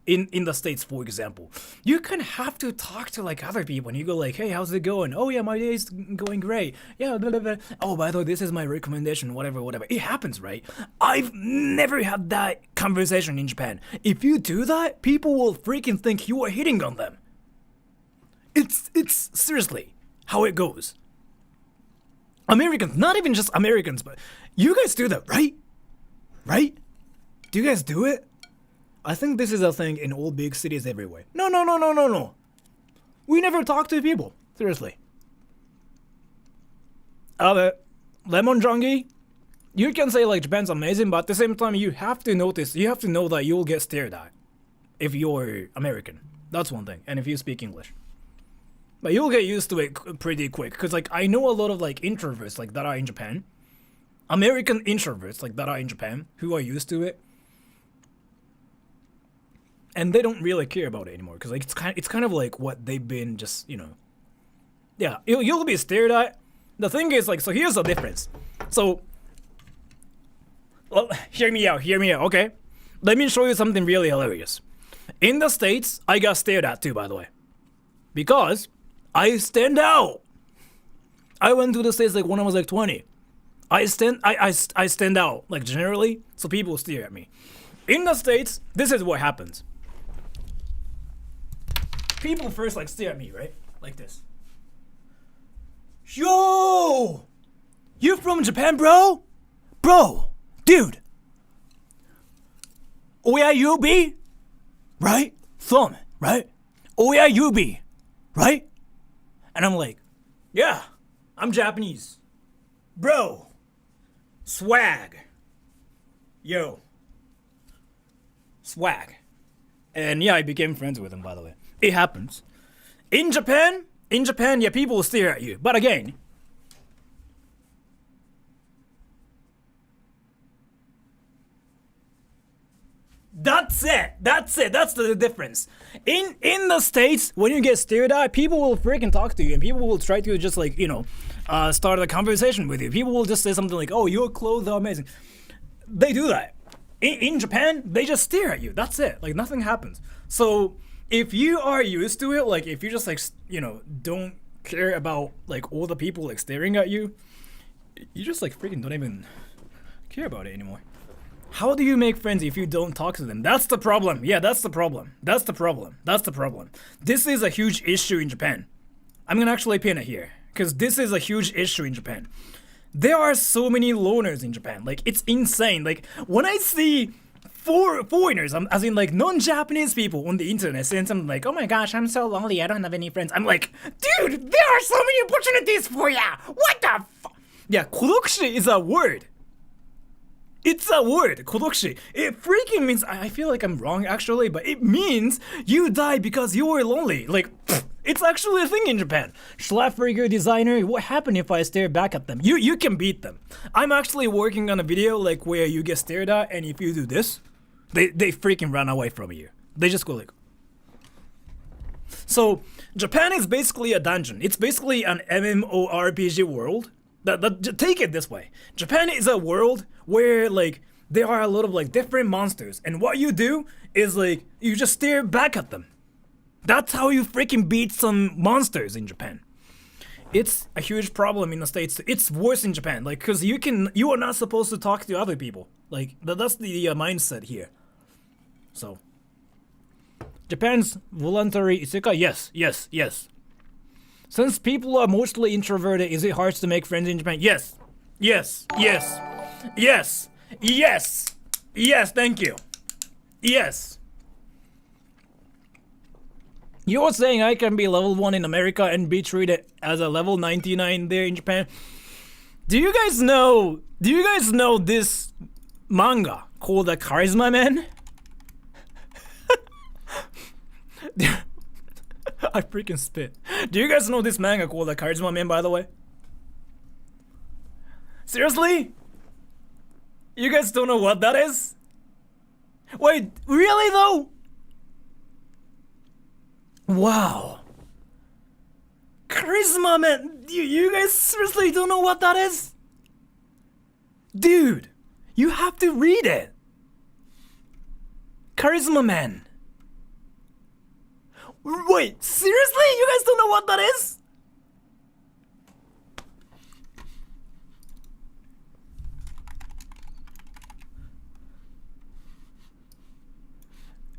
Speaker 1: in the States, for example, you kind of have to talk to like other people, and you go like, "Hey, how's it going? Oh yeah, my day's going great. Yeah, blah, blah, blah. Oh, by the way, this is my recommendation, whatever. It happens, right? I've never had that conversation in Japan. If you do that, people will freaking think you are hitting on them. It's seriously how it goes. Americans, not even just Americans, but you guys do that, right? Right? Do you guys do it? I think this is a thing in all big cities everywhere. No. We never talk to people. Seriously. Lemon Jongi, you can say like Japan's amazing, but at the same time you have to know that you'll get stared at if you're American. That's one thing. And if you speak English. But you'll get used to it pretty quick. Because like I know a lot of like introverts like that are in Japan. American introverts like that are in Japan who are used to it. And they don't really care about it anymore, because like it's kind of like what they've been just, yeah, you'll be stared at. The thing is like, so here's the difference. So, well, hear me out, okay? Let me show you something really hilarious. In the States, I got stared at too, by the way, because I stand out. I went to the States like when I was like 20. I stand out, like, generally, so people stare at me. In the States, this is what happens. People first, like, stare at me, right? Like this. Yo! You from Japan, bro? Bro! Dude! Where you be? Right? From, right? Where you be? Right? And I'm like, yeah, I'm Japanese. Bro! Swag. Yo. Swag. And yeah, I became friends with him, by the way. It happens. In Japan, yeah, people will stare at you. But again, that's it. That's the difference. In the States, when you get stared at, people will freaking talk to you, and people will try to just, like, start a conversation with you. People will just say something like, "Oh, your clothes are amazing." They do that. In Japan, they just stare at you. That's it. Like, nothing happens. So if you are used to it, like, if you just, like, don't care about, like, all the people, like, staring at you, you just, like, freaking don't even care about it anymore. How do you make friends if you don't talk to them? That's the problem. Yeah, that's the problem. That's the problem. This is a huge issue in Japan. I'm gonna actually pin it here, because this is a huge issue in Japan. There are so many loners in Japan. Like, it's insane. Like, when I see foreigners, as in, like, non-Japanese people on the internet saying something like, "Oh my gosh, I'm so lonely, I don't have any friends." I'm like, dude, there are so many opportunities for ya. What the fuck? Yeah, kodokushi is a word. It's a word, kodokushi. It freaking means, I feel like I'm wrong actually, but it means you die because you were lonely. Like, it's actually a thing in Japan. Schlafberger designer, what happened if I stare back at them? You can beat them. I'm actually working on a video, like, where you get stared at, and if you do this, they freaking run away from you. They just go like. So Japan is basically a dungeon. It's basically an MMORPG world. Take it this way. Japan is a world where, like, there are a lot of, like, different monsters, and what you do is, like, you just stare back at them. That's how you freaking beat some monsters in Japan. It's a huge problem in the States. It's worse in Japan, like, because you are not supposed to talk to other people. Like, that's the mindset here. So Japan's voluntary isekai, yes. Since people are mostly introverted, is it hard to make friends in Japan? Yes, thank you. Yes. You're saying I can be level 1 in America and be treated as a level 99 there in Japan? Do you guys know this manga called The Charisma Man? I freaking spit. Do you guys know this manga called The Charisma Man, by the way? Seriously? You guys don't know what that is? Wait, really though? Wow. Charisma Man, you guys seriously don't know what that is? Dude, you have to read it. Charisma Man. Wait, seriously? You guys don't know what that is?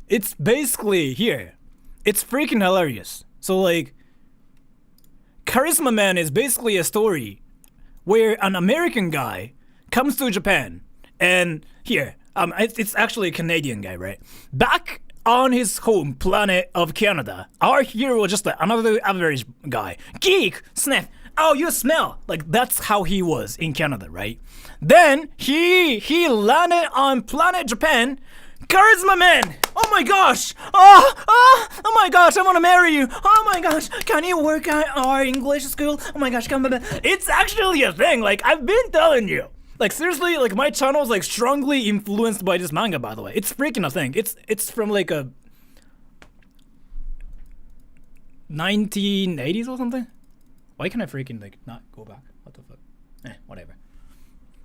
Speaker 1: It's basically here. It's freaking hilarious. So, like, Charisma Man is basically a story where an American guy comes to Japan, and here, it's actually a Canadian guy, right? Back on his home planet of Canada, our hero was just another average guy. Geek, sniff. Oh, you smell. Like, that's how he was in Canada, right? Then he landed on planet Japan. Charisma Man! Oh my gosh! Oh my gosh, I want to marry you! Oh my gosh, can you work at our English school? Oh my gosh, come on. It's actually a thing, like, I've been telling you. Like, seriously, like, my channel is, like, strongly influenced by this manga, by the way. It's freaking a thing. It's from, like, a 1980s or something? Why can I freaking, like, not go back? What the fuck? Whatever.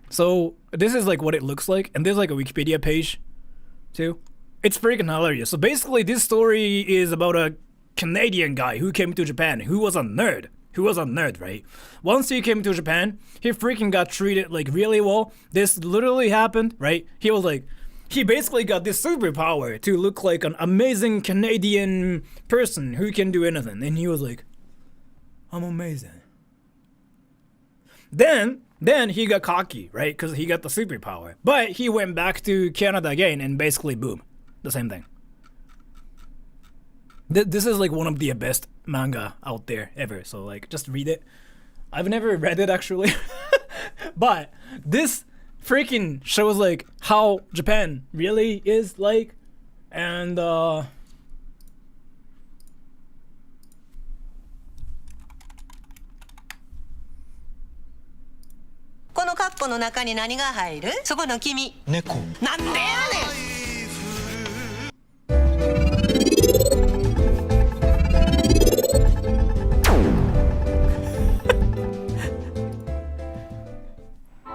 Speaker 1: So, this is, like, what it looks like, and there's, like, a Wikipedia page too. It's freaking hilarious. So basically this story is about a Canadian guy who came to Japan, who was a nerd, who was a nerd, right? Once he came to Japan, he freaking got treated like really well. This literally happened, right? He was like, he basically got this superpower to look like an amazing Canadian person who can do anything. And he was like, I'm amazing. Then he got cocky, right? Because he got the superpower. But he went back to Canada again and basically boom, the same thing. This is like one of the best manga out there ever. So like, just read it. I've never read it actually. But this freaking shows like how Japan really is like. And
Speaker 8: このカップの中に何が入る？そこの君。猫。なんでやねん。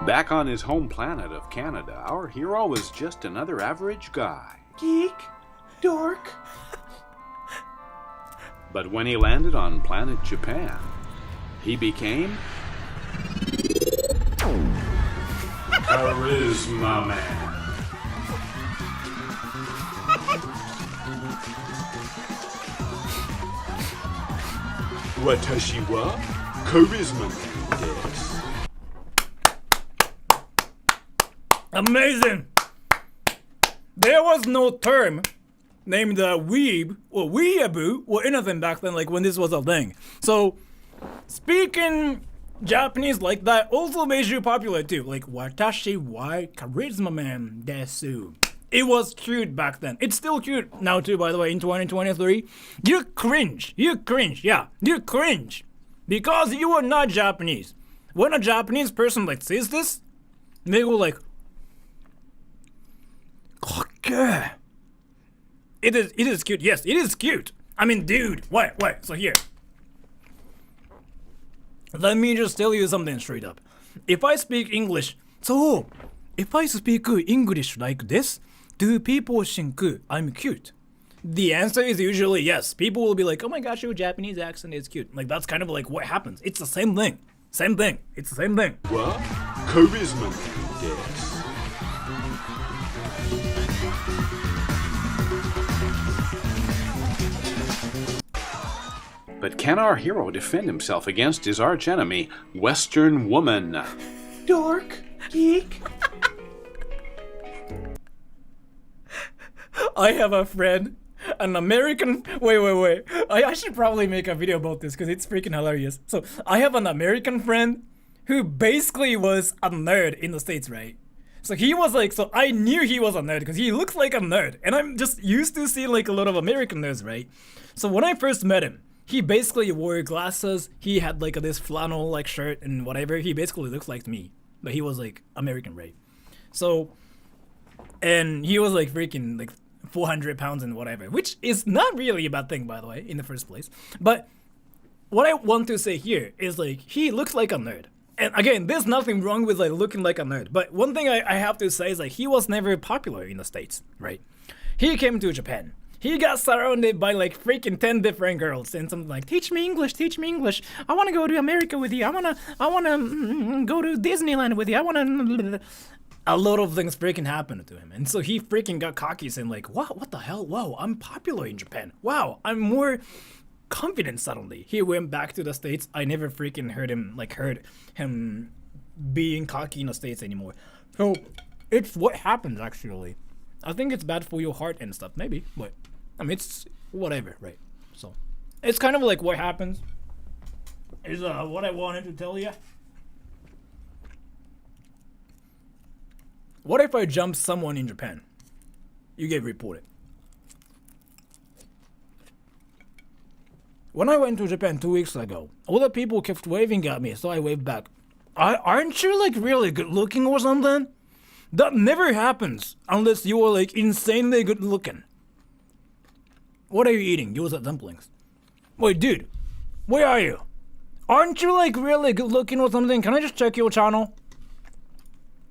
Speaker 9: Back on his home planet of Canada, our hero was just another average guy. Geek, dork. But when he landed on planet Japan, he became Charisma Man. Watashi wa Charisma Man desu.
Speaker 1: amazing! There was no term named weeb or weeaboo or anything back then, like when this was a thing. So speaking Japanese like that also made you popular too. Like watashi wa charisma man desu. It was cute back then. It's still cute now too, by the way, in 2023. You cringe. Yeah, you cringe. Because you are not Japanese. When a Japanese person like says this, they go like, okay. It is cute. Yes, it is cute. I mean, dude, wait. So here. Let me just tell you something straight up. If I speak English like this, do people think I'm cute? The answer is usually yes. People will be like, oh my gosh, your Japanese accent is cute. Like, that's kind of like what happens. It's the same thing. It's the same thing.
Speaker 9: What? Charisma desu. But can our hero defend himself against his archenemy, Western woman? Dork, geek.
Speaker 1: I have a friend, an American. Wait. I should probably make a video about this because it's freaking hilarious. So I have an American friend who basically was a nerd in the States, right? So he was like, so I knew he was a nerd because he looks like a nerd, and I'm just used to seeing like a lot of American nerds, right? So when I first met him, he basically wore glasses. He had like this flannel like shirt and whatever. He basically looks like me, but he was like American, right? So, and he was like freaking like 400 pounds and whatever, which is not really a bad thing, by the way, in the first place. But what I want to say here is like, he looks like a nerd. And again, there's nothing wrong with like looking like a nerd. But one thing I have to say is like, he was never popular in the States, right? He came to Japan. He got surrounded by like freaking 10 different girls and something like, teach me English. I want to go to America with you. I want to go to Disneyland with you. A lot of things freaking happened to him. And so he freaking got cocky saying like, what the hell? Wow, I'm popular in Japan. Wow, I'm more confident suddenly. He went back to the States. I never freaking heard him being cocky in the States anymore. So it's what happens actually. I think it's bad for your heart and stuff, maybe, but I mean, it's whatever, right? So it's kind of like what happens is what I wanted to tell you. What if I jump someone in Japan? You get reported. When I went to Japan 2 weeks ago, all the people kept waving at me, so I waved back. Aren't you like really good looking or something? That never happens unless you are like insanely good looking. What are you eating? You was at dumplings. Wait, dude, where are you? Aren't you like really good looking or something? Can I just check your channel?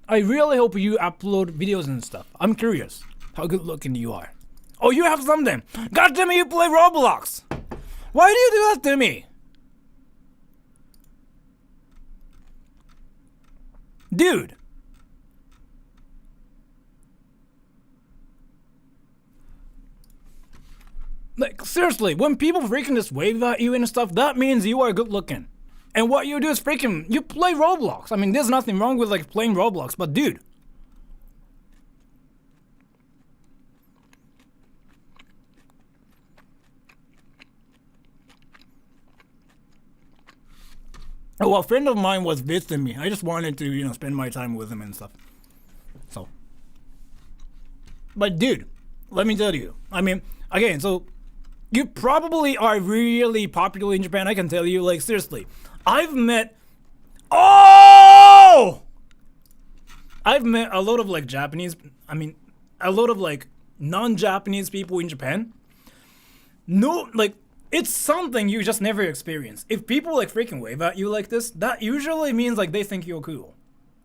Speaker 1: I really hope you upload videos and stuff. I'm curious how good looking you are. Oh, you have something. God damn it, you play Roblox. Why do you do that to me? Dude. Like, seriously, when people freaking just wave at you and stuff, that means you are good looking. And what you do is freaking, you play Roblox. I mean, there's nothing wrong with like playing Roblox, but dude. Oh, a friend of mine was visiting me. I just wanted to, you know, spend my time with him and stuff. So. But dude, let me tell you. I mean, again, so you probably are really popular in Japan. I can tell you, like, seriously. I've met a lot of like Japanese, I mean, a lot of like non-Japanese people in Japan. No, like, it's something you just never experience. If people like freaking wave at you like this, that usually means like they think you're cool.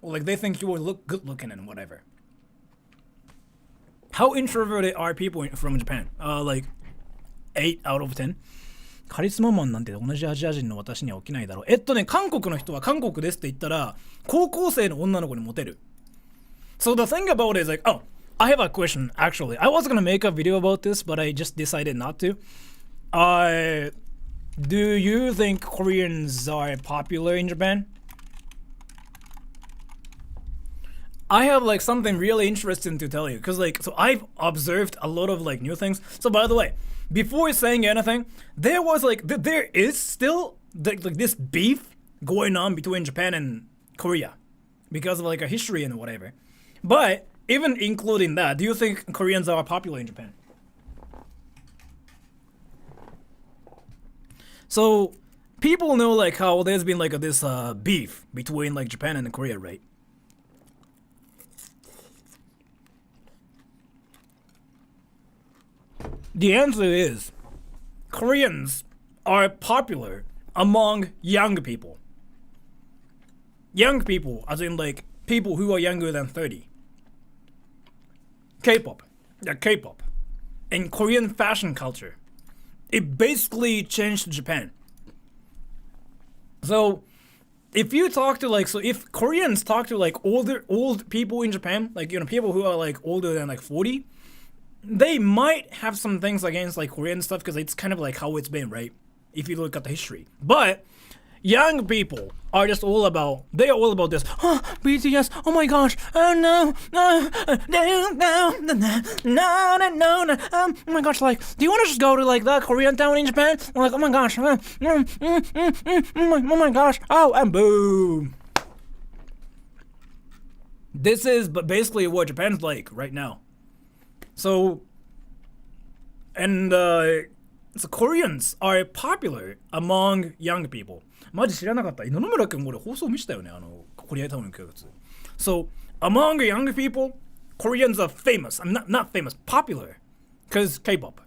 Speaker 1: Or like they think you look good looking and whatever. How introverted are people from Japan? Like 8 out of 10? カリスママンなんて同じアジア人の私には起きないだろう。韓国の人は韓国ですって言ったら、高校生の女の子にモテる。So the thing about it is like, oh, I have a question actually. I was gonna make a video about this, but I just decided not to. Do you think Koreans are popular in Japan? I have like something really interesting to tell you, because like, so I've observed a lot of like new things. So by the way, before saying anything, there was like, there is still like this beef going on between Japan and Korea because of like a history and whatever. But even including that, do you think Koreans are popular in Japan? So people know like how there's been like this beef between like Japan and Korea, right? The answer is Koreans are popular among young people. Young people, as in like people who are younger than 30. K-pop. Yeah, K-pop. And Korean fashion culture. It basically changed Japan. So, if you talk to like, so if Koreans talk to like old people in Japan, like, you know, people who are like older than like 40, they might have some things against like Korean stuff because it's kind of like how it's been, right? If you look at the history. But young people are just all about, they are all about this. Oh, BTS, oh my gosh, oh no, no, oh my gosh, like, do you want to just go to like that Korean town in Japan? I'm like, oh my gosh, oh my gosh, oh, and boom. This is basically what Japan's like right now. So, and so Koreans are popular among young people. マジ知らなかった。野々村くん俺放送見したよね。コリアタウンの教室。So, among young people, Koreans are famous. I'm not famous, popular. Because K-pop.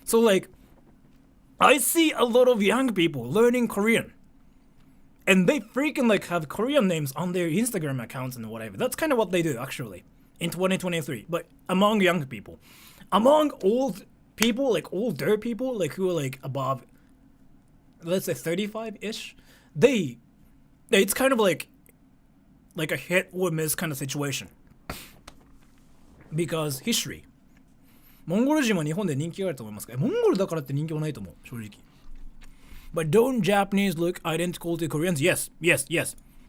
Speaker 1: So like, I see a lot of young people learning Korean. And they freaking like have Korean names on their Instagram accounts and whatever. That's kind of what they do actually in 2023. But among young people. Among old people, like older people, like who are like above, let's say 35-ish, it's kind of like a hit or miss kind of situation. Because history. モンゴル人は日本で人気があると思いますか？モンゴルだからって人気はないと思う、正直。But don't Japanese look identical to Koreans? Yes.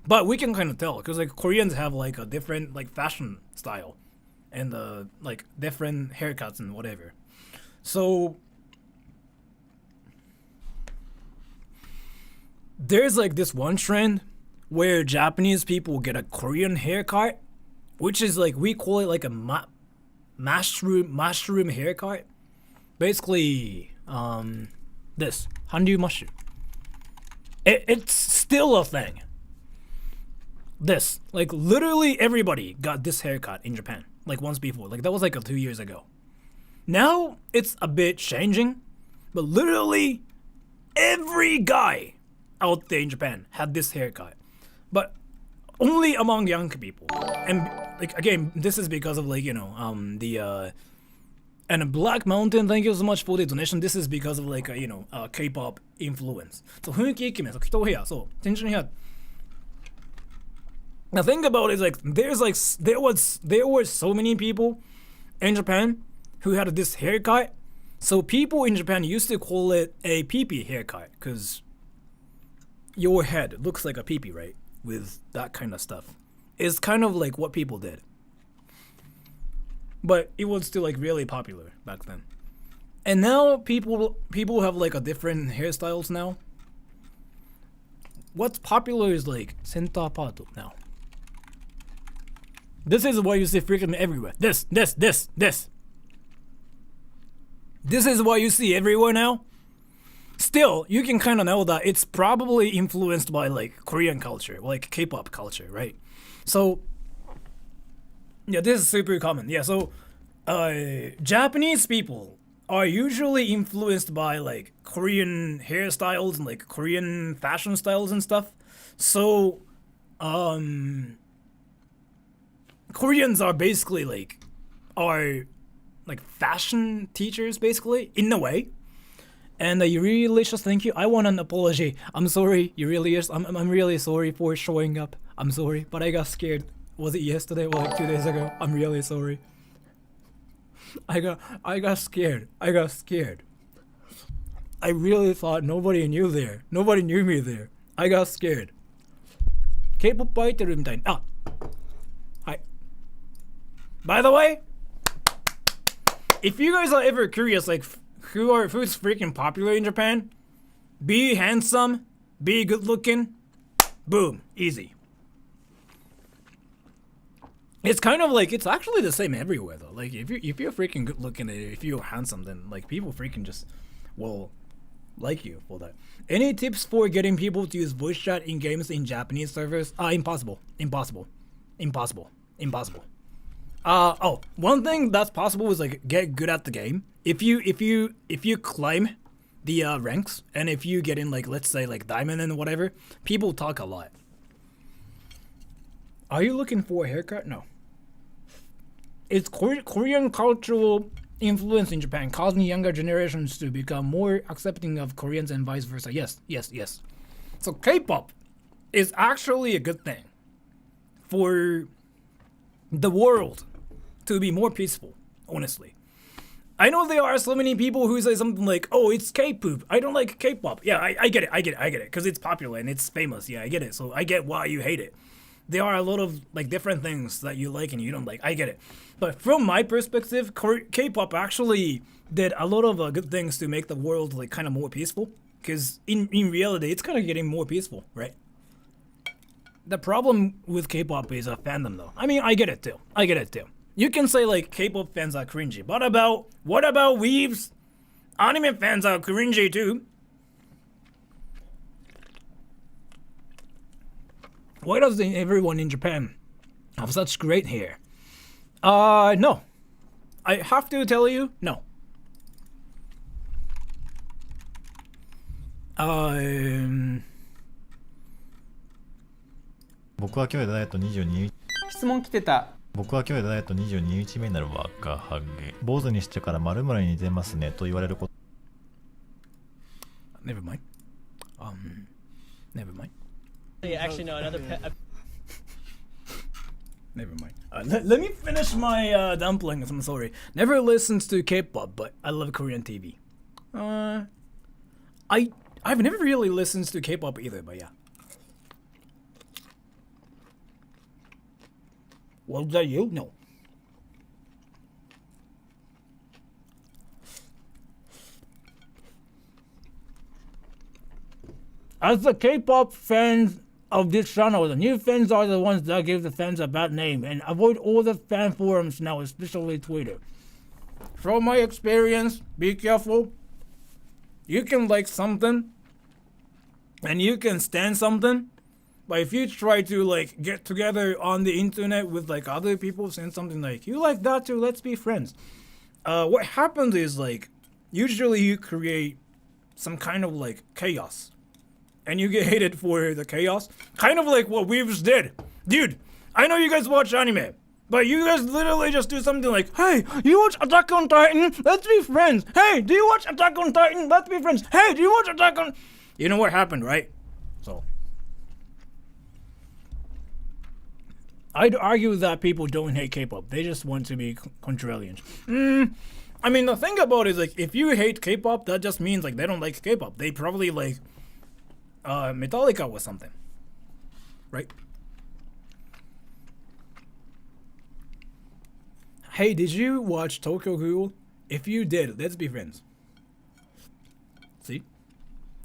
Speaker 1: But we can kind of tell, because like Koreans have like a different like fashion style. And like different haircuts and whatever. So there's like this one trend where Japanese people get a Korean haircut, which is like, we call it like a mushroom haircut. Basically, this Hanryu mushroom. It's still a thing. This, like, literally everybody got this haircut in Japan, like once before. Like that was like 2 years ago. Now it's a bit changing, but literally every guy out there in Japan had this haircut, but only among young people. And like, again, this is because of like, you know, and Black Mountain, thank you so much for the donation. This is because of like, you know, K-pop influence. So 雰囲気イケメン、そう人部屋、そう天井の部屋。Now think about it, it's like there were so many people in Japan who had this haircut. So people in Japan used to call it a pee-pee haircut because your head looks like a pee-pee, right? With that kind of stuff. It's kind of like what people did. But it was still like really popular back then. And now people have like a different hairstyles now. What's popular is like center part now. This is what you see freaking everywhere. This. This is what you see everywhere now. Still, you can kind of know that it's probably influenced by like Korean culture, like K-pop culture, right? So, yeah, this is super common. Yeah, so Japanese people are usually influenced by like Korean hairstyles and like Korean fashion styles and stuff. So, Koreans are basically like fashion teachers basically in a way. And Eurylicious, thank you. I want an apology. I'm sorry, Eurylicious. I'm really sorry for showing up. I'm sorry, but I got scared. Was it yesterday or like 2 days ago? I'm really sorry. I got scared. I really thought nobody knew there. Nobody knew me there. I got scared. K-pop 入ってるみたいな。はい。By the way, if you guys are ever curious, like who's freaking popular in Japan, be handsome, be good looking, boom, easy. It's kind of like, it's actually the same everywhere though. Like if you're freaking good looking, if you're handsome, then like people freaking just will like you for that. Any tips for getting people to use voice chat in games in Japanese servers? Impossible. Oh, one thing that's possible is like get good at the game. If you climb the ranks, and if you get in like, let's say like diamond and whatever, people talk a lot. Are you looking for a haircut? No. It's Korean cultural influence in Japan causing younger generations to become more accepting of Koreans and vice versa. Yes. So K-pop is actually a good thing for the world to be more peaceful, honestly. I know there are so many people who say something like, oh, it's K-pop. I don't like K-pop. Yeah, I get it. Because it's popular and it's famous. Yeah, I get it. So I get why you hate it. There are a lot of like different things that you like and you don't like. I get it. But from my perspective, K-pop actually did a lot of good things to make the world like kind of more peaceful. Because in reality, it's kind of getting more peaceful, right? The problem with K-pop is a fandom though. I mean, I get it too. You can say like K-pop fans are cringy, but what about weebs? Anime fans are cringy too. Why does everyone in Japan have such great hair? No. I have to tell you, no.
Speaker 10: 僕は今日でダイエット22日。
Speaker 11: 質問来てた。
Speaker 10: 僕は今日でダイエット22日目になる若ハゲ。坊主にしてから〇〇に似てますねと言われること。
Speaker 1: Never mind. Never mind.
Speaker 2: Actually, no, another
Speaker 1: Never mind. Let me finish my dumplings. I'm sorry. Never listened to K-pop, but I love Korean TV. I've never really listened to K-pop either, but yeah. Was that you? No. As the K-pop fans of this channel, the new fans are the ones that give the fans a bad name, and avoid all the fan forums now, especially Twitter. From my experience, be careful. You can like something, and you can stand something, but if you try to like get together on the internet with like other people saying something like, you like that too, let's be friends. What happens is like, usually you create some kind of like chaos. And you get hated for the chaos. Kind of like what Weaves did. Dude, I know you guys watch anime, but you guys literally just do something like, hey, you watch Attack on Titan? Let's be friends. Hey, do you watch Attack on Titan? Let's be friends. Hey, do you watch Attack on... You know what happened, right? So. I'd argue that people don't hate K-pop. They just want to be contrarians. I mean, the thing about it is, like, if you hate K-pop, that just means, like, they don't like K-pop. They probably like Metallica or something. Right? Hey, did you watch Tokyo Ghoul? If you did, let's be friends. See?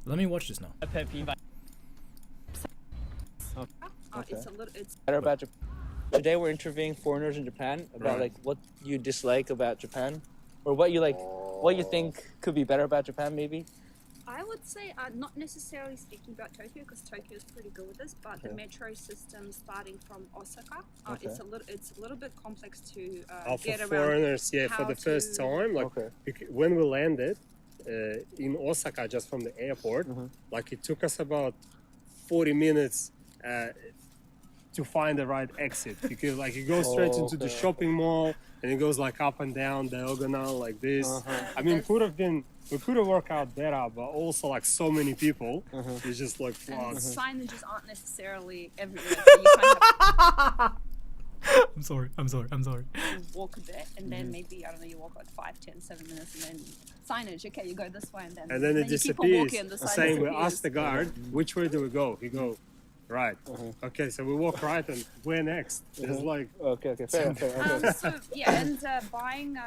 Speaker 1: Let me watch this now.
Speaker 2: A pet peeve.
Speaker 4: It's better about Japan. Today we're interviewing foreigners in Japan about like what you dislike about Japan, or what you like, what you think could be better about Japan, maybe.
Speaker 11: I would say not necessarily speaking about Tokyo, because Tokyo is pretty good with this, but the metro system starting from Osaka, it's a little bit complex to get
Speaker 12: for
Speaker 11: around.
Speaker 12: Foreigners, yeah, for the first time, like when we landed in Osaka, just from the airport, like it took us about 40 minutes to find the right exit, because like you go straight into the shopping mall and it goes like up and down diagonal like this. I mean, we could have worked out better, but also like so many people, it's just like
Speaker 11: and signages aren't necessarily everywhere, so you kind of
Speaker 1: I'm sorry.
Speaker 11: walk a bit, and then maybe, I don't know, you walk like 5, 10, 7 minutes, and then signage, okay, you go this way, and then
Speaker 12: it
Speaker 11: you keep on
Speaker 12: disappears.
Speaker 11: walking, the sign
Speaker 12: Saying we
Speaker 11: disappears.
Speaker 12: asked the guard, which way do we go? He go, right. Okay, so we walk right, and where next? It's like
Speaker 4: okay, fair.
Speaker 11: So yeah, and buying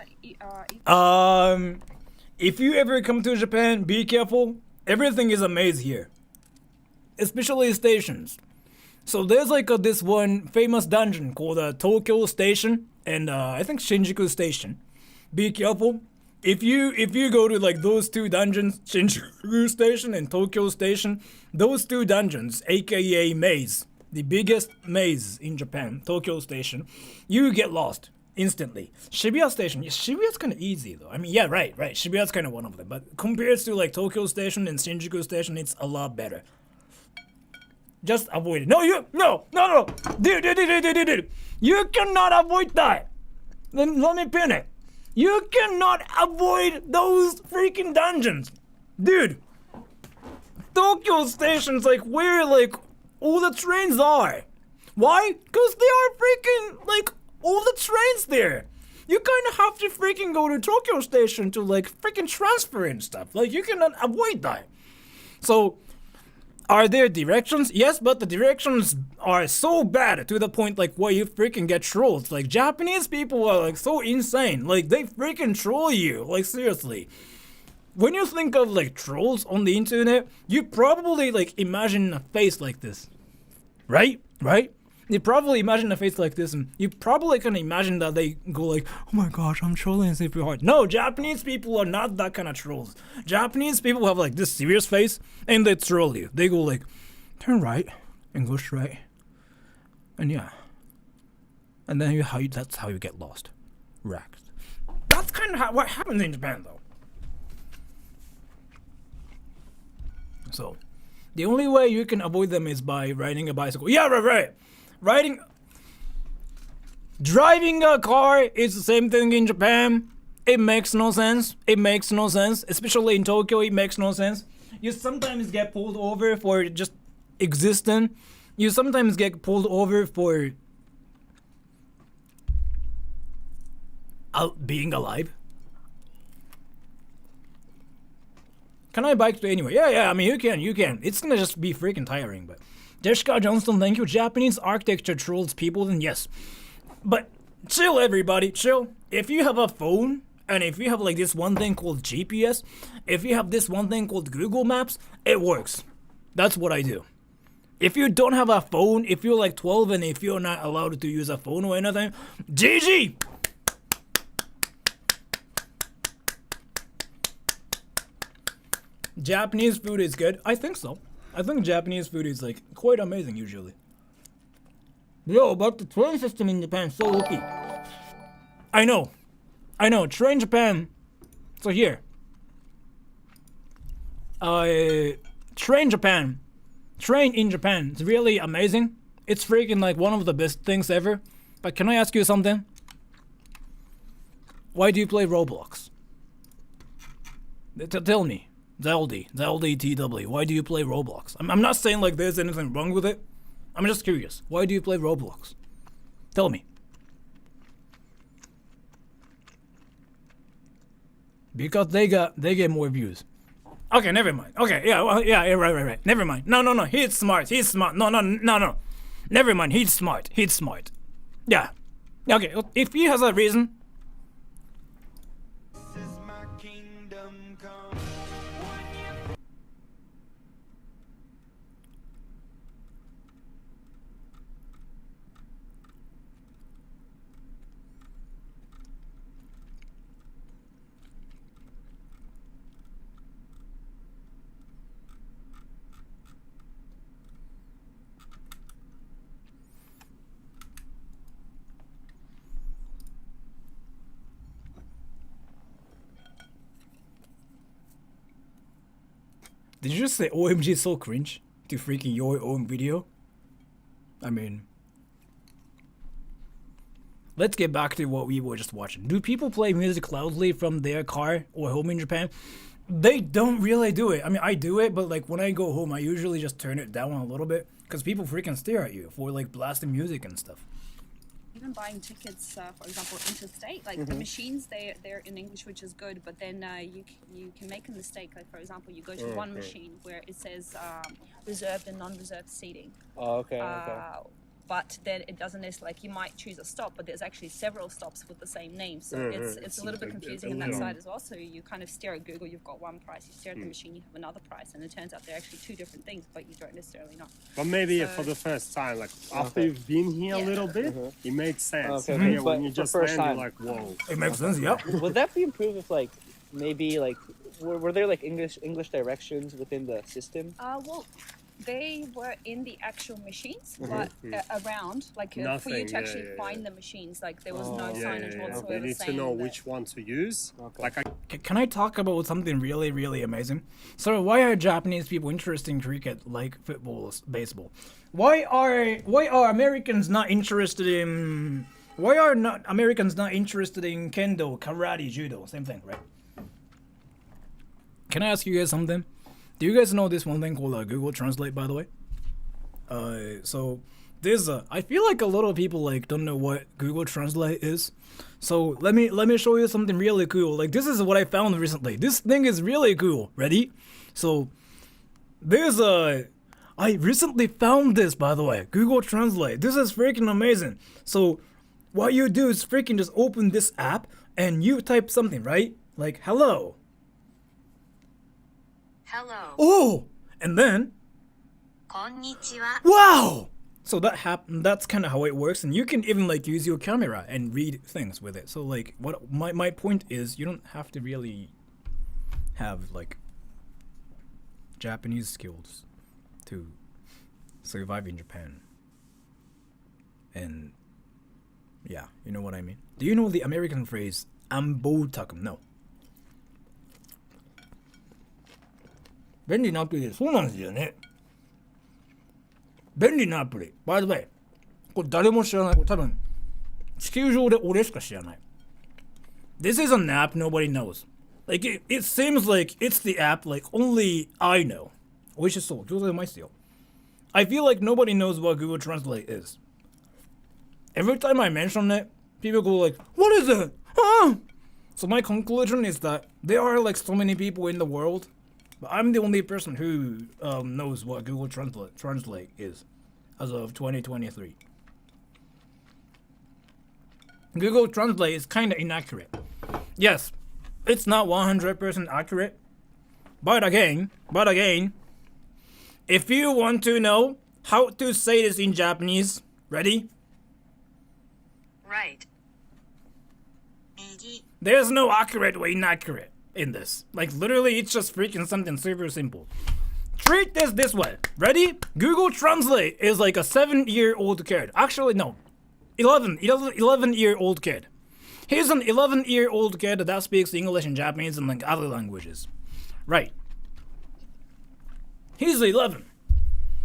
Speaker 1: if you ever come to Japan, be careful. Everything is a maze here, especially stations. So there's like this one famous dungeon called Tokyo Station and I think Shinjuku Station. Be careful. If you go to like those two dungeons, Shinjuku Station and Tokyo Station, those two dungeons, aka maze, the biggest maze in Japan, Tokyo Station, you get lost instantly. Shibuya Station, Shibuya's kind of easy though. I mean, yeah, right. Shibuya's kind of one of them, but compared to like Tokyo Station and Shinjuku Station, it's a lot better. Just avoid it. No, dude. You cannot avoid that. Let me pin it. You cannot avoid those freaking dungeons, dude. Tokyo Station's like where like all the trains are. Why? Because they are freaking like all the trains there. You kind of have to freaking go to Tokyo Station to like freaking transfer and stuff. Like you cannot avoid that. So, are there directions? Yes, but the directions are so bad to the point like where you freaking get trolled. Like Japanese people are like so insane. Like they freaking troll you. Like seriously. When you think of like trolls on the internet, you probably like imagine a face like this. Right? You probably imagine a face like this, and you probably can imagine that they go like, oh my gosh, I'm trolling super hard. No, Japanese people are not that kind of trolls. Japanese people have like this serious face, and they troll you. They go like, turn right, and go straight. And yeah. And then that's how you get lost. Wrecked. That's kind of what happens in Japan, though. So, the only way you can avoid them is by riding a bicycle. Yeah, right. Driving a car is the same thing in Japan. It makes no sense. Especially in Tokyo, it makes no sense. You sometimes get pulled over for just existing. You sometimes get pulled over for being alive. Can I bike to anywhere? Yeah, I mean, you can. It's gonna just be freaking tiring, but... Jessica Johnston, thank you. Japanese architecture trolls people, then yes. But chill, everybody, chill. If you have a phone, and if you have like this one thing called GPS, if you have this one thing called Google Maps, it works. That's what I do. If you don't have a phone, if you're like 12 and if you're not allowed to use a phone or anything, GG! Japanese food is good. I think so. I think Japanese food is like quite amazing usually. Yo, but the train system in Japan is so OP. I know. Train Japan. So here. Train in Japan is really amazing. It's freaking like one of the best things ever. But can I ask you something? Why do you play Roblox? Tell me. ZLD, why do you play Roblox? I'm not saying like there's anything wrong with it. I'm just curious. Why do you play Roblox? Tell me. Because they get more views. Okay, never mind. Okay, yeah, well, yeah, right. Never mind. No, he's smart. No. Never mind, he's smart. Yeah. Okay, if he has a reason. Did you just say OMG so cringe to freaking your own video? I mean, let's get back to what we were just watching. Do people play music loudly from their car or home in Japan? They don't really do it. I mean, I do it, but like when I go home, I usually just turn it down a little bit because people freaking stare at you for like blasting music and stuff.
Speaker 11: Even buying tickets, for example, interstate, like the machines, they're in English, which is good, but then you can make a mistake. Like, for example, you go to one machine where it says reserved and non-reserved seating.
Speaker 4: Oh, okay.
Speaker 11: But then it doesn't necessarily, like, you might choose a stop, but there's actually several stops with the same name. So it's a little bit confusing on that side as well. So you kind of stare at Google, you've got one price. You stare at the machine, you have another price. And it turns out they're actually two different things, but you don't necessarily know.
Speaker 12: But maybe for the first time, like after you've been here a little bit, it makes sense.
Speaker 4: Okay.
Speaker 12: Yeah, when you just land, you're like, whoa.
Speaker 1: It makes sense, yep.
Speaker 4: Would that be improved if, like, maybe, like, were there, like, English directions within the system?
Speaker 11: Well, they were in the actual machines, but around, like for you to actually find the machines, like there was no signage whatsoever.
Speaker 12: They need to know which one to use. Like,
Speaker 1: can I talk about something really, really amazing? So, why are Japanese people interested in cricket like football, baseball? Why are Americans not interested in? Why are not Americans not interested in kendo, karate, judo? Same thing, right? Can I ask you guys something? Do you guys know this one thing called Google Translate, by the way? So there's I feel like a lot of people like don't know what Google Translate is. So let me show you something really cool. Like this is what I found recently. This thing is really cool. Ready? So there's I recently found this, by the way. Google Translate. This is freaking amazing. So what you do is freaking just open this app and you type something, right? Like hello.
Speaker 8: Hello.
Speaker 1: Oh, and then.
Speaker 8: Konnichiwa.
Speaker 1: Wow. So that's kind of how it works, and you can even like use your camera and read things with it. So like, what my point is, you don't have to really have like Japanese skills to survive in Japan. And yeah, you know what I mean. Do you know the American phrase "ambotakum"? No. 便利なアプリで、そうなんですよね。便利なアプリ。By the way、これ誰も知らない。これ多分、地球上で俺しか知らない。This is an app nobody knows. Like, it seems like it's the app like only I know. 美味しそう。餃子うまいっすよ。I feel like nobody knows what Google Translate is. Every time I mention it, people go like, what is it? Huh? So my conclusion is that there are like so many people in the world, but I'm the only person who knows what Google Translate is as of 2023. Google Translate is kind of inaccurate. Yes, it's not 100% accurate. But again, if you want to know how to say this in Japanese, ready?
Speaker 8: Right.
Speaker 1: There's no accurate or inaccurate in this. Like, literally, it's just freaking something super simple. Treat this way. Ready? Google Translate is like a 7-year-old kid. Actually, no. 11-year-old kid. He's an 11-year-old kid that speaks English and Japanese and like other languages. Right. He's 11.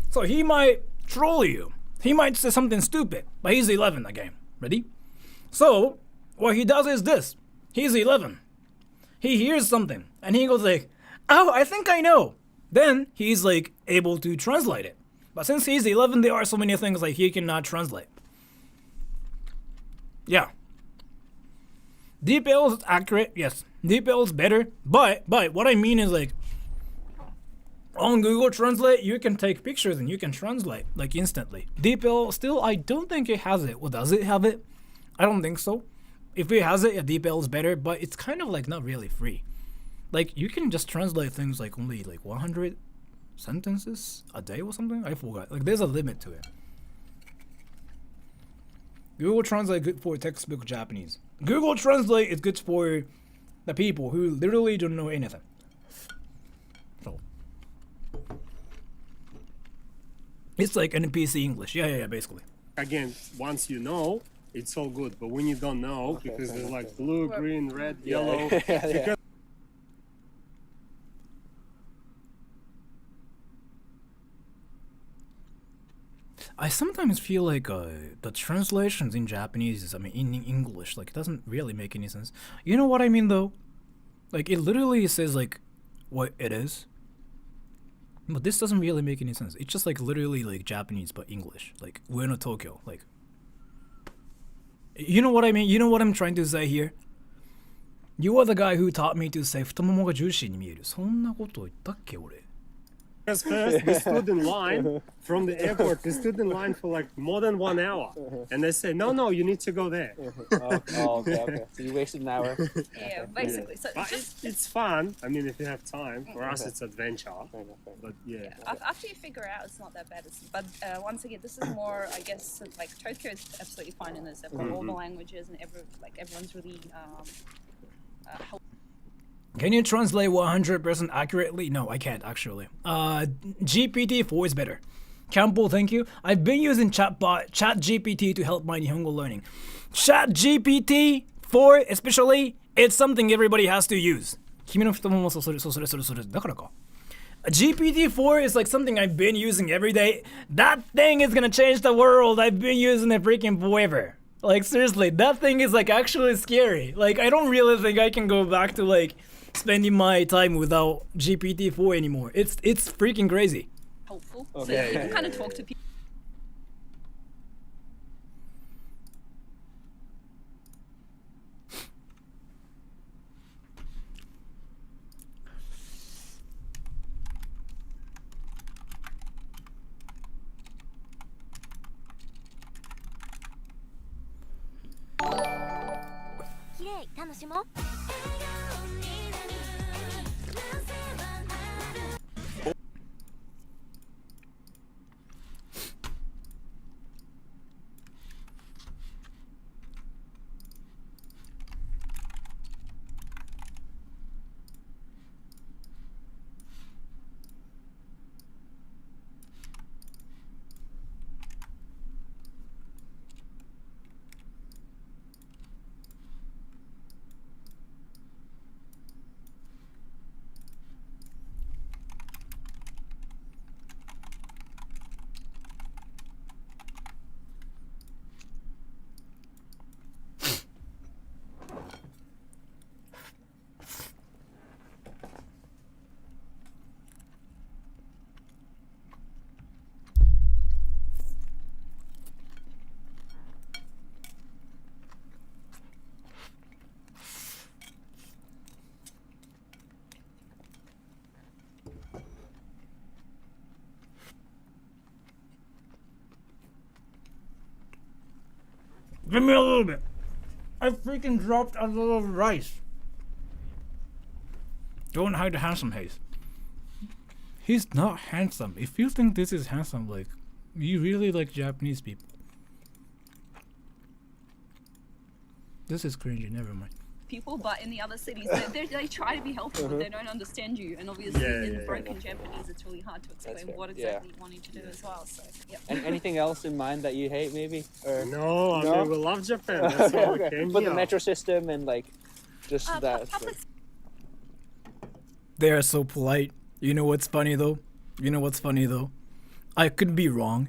Speaker 1: So he might troll you. He might say something stupid, but he's 11 again. Ready? So, what he does is this. He's 11. He hears something, and he goes like, oh, I think I know. Then, he's like, able to translate it. But since he's 11, there are so many things like he cannot translate. Yeah. DeepL is accurate, yes. DeepL is better, but what I mean is like on Google Translate you can take pictures and you can translate like instantly. DeepL still I don't think it has it. Well, does it have it? I don't think so. If it has it, yeah, DeepL is better, but it's kind of like not really free. Like you can just translate things like only like 100 sentences a day or something. I forgot. Like there's a limit to it. Google Translate good for textbook Japanese. Google Translate is good for the people who literally don't know anything. So it's like NPC English. Yeah, basically.
Speaker 12: Again, once you know, it's all good. But when you don't know, because there's like blue, green, red, yellow. Because
Speaker 1: I sometimes feel like the translations in Japanese is, I mean, in English, like it doesn't really make any sense. You know what I mean though? Like it literally says like what it is, but this doesn't really make any sense. It's just like literally like Japanese but English, like Ueno Tokyo, like. You know what I mean? You know what I'm trying to say here? You are the guy who taught me to say 太ももがジューシーに見える。そんなこと言ったっけ俺?
Speaker 12: first, we stood in line from the airport. We stood in line for like more than 1 hour, and they say, "No, you need to go there."
Speaker 4: Okay. So you wasted an hour.
Speaker 11: Yeah, basically. So
Speaker 12: But it's fun. I mean, if you have time. For us, it's adventure. But yeah.
Speaker 11: After you figure out, it's not that bad. But once again, this is more, I guess, like Tokyo is absolutely fine in this. They've got all the languages, and everyone's really.
Speaker 1: Can you translate 100% accurately? No, I can't actually. GPT-4 is better. Campbell, thank you. I've been using ChatGPT to help my Nihongo learning. ChatGPT-4 especially, it's something everybody has to use. GPT-4 is like something I've been using every day. That thing is gonna change the world. I've been using it freaking forever. Like seriously, that thing is like actually scary. Like I don't really think I can go back to like spending my time without GPT-4 anymore. It's freaking crazy.
Speaker 11: Helpful. So you can kind of talk to people.
Speaker 1: Give me a little bit. I freaking dropped a little rice. Don't hide the handsome haze. He's not handsome. If you think this is handsome, like, you really like Japanese people. This is cringy, never mind.
Speaker 11: People, but in the other cities, they try to be helpful, but they don't understand you. And obviously, in broken Japanese, it's really hard to explain what exactly you wanting to do as well. So, yeah.
Speaker 4: And anything else in mind that you hate, maybe? Or
Speaker 12: No, I mean, we love Japan. That's why we came
Speaker 4: But
Speaker 12: here.
Speaker 4: the metro system and like just that.
Speaker 1: They are so polite. You know what's funny though? I could be wrong.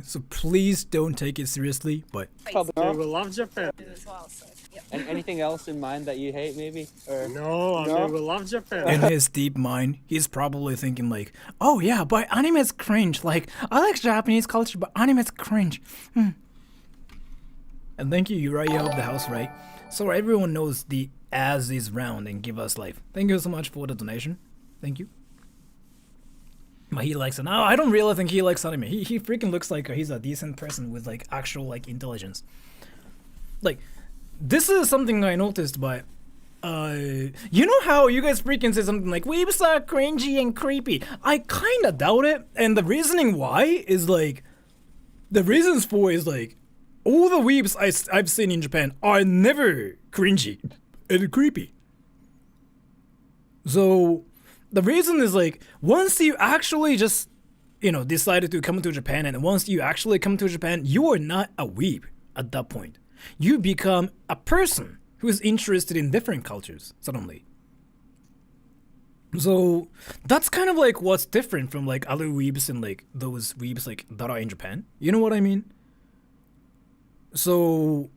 Speaker 1: So please don't take it seriously. But
Speaker 12: Yeah, we love Japan.
Speaker 11: As well, so, yeah.
Speaker 4: And anything else in mind that you hate, maybe? Or
Speaker 12: No, I mean, we love Japan.
Speaker 1: in his deep mind, he's probably thinking like, oh yeah, but anime's cringe. Like, I like Japanese culture, but anime's cringe. And thank you, Uriah of the house, right? So everyone knows the as is round and give us life. Thank you so much for the donation. Thank you. But he likes it. No, I don't really think he likes anime. He freaking looks like he's a decent person with like actual like intelligence. Like, this is something I noticed, but you know how you guys freaking say something like weebs are cringy and creepy? I kinda doubt it, and the reasoning why is like, the reasons for is like, all the weebs I've seen in Japan are never cringy and creepy. So the reason is like, once you actually just, you know, decided to come to Japan, and once you actually come to Japan, you are not a weeb at that point. You become a person who is interested in different cultures suddenly. So that's kind of like what's different from like other weebs and like those weebs like that are in Japan. You know what I mean? So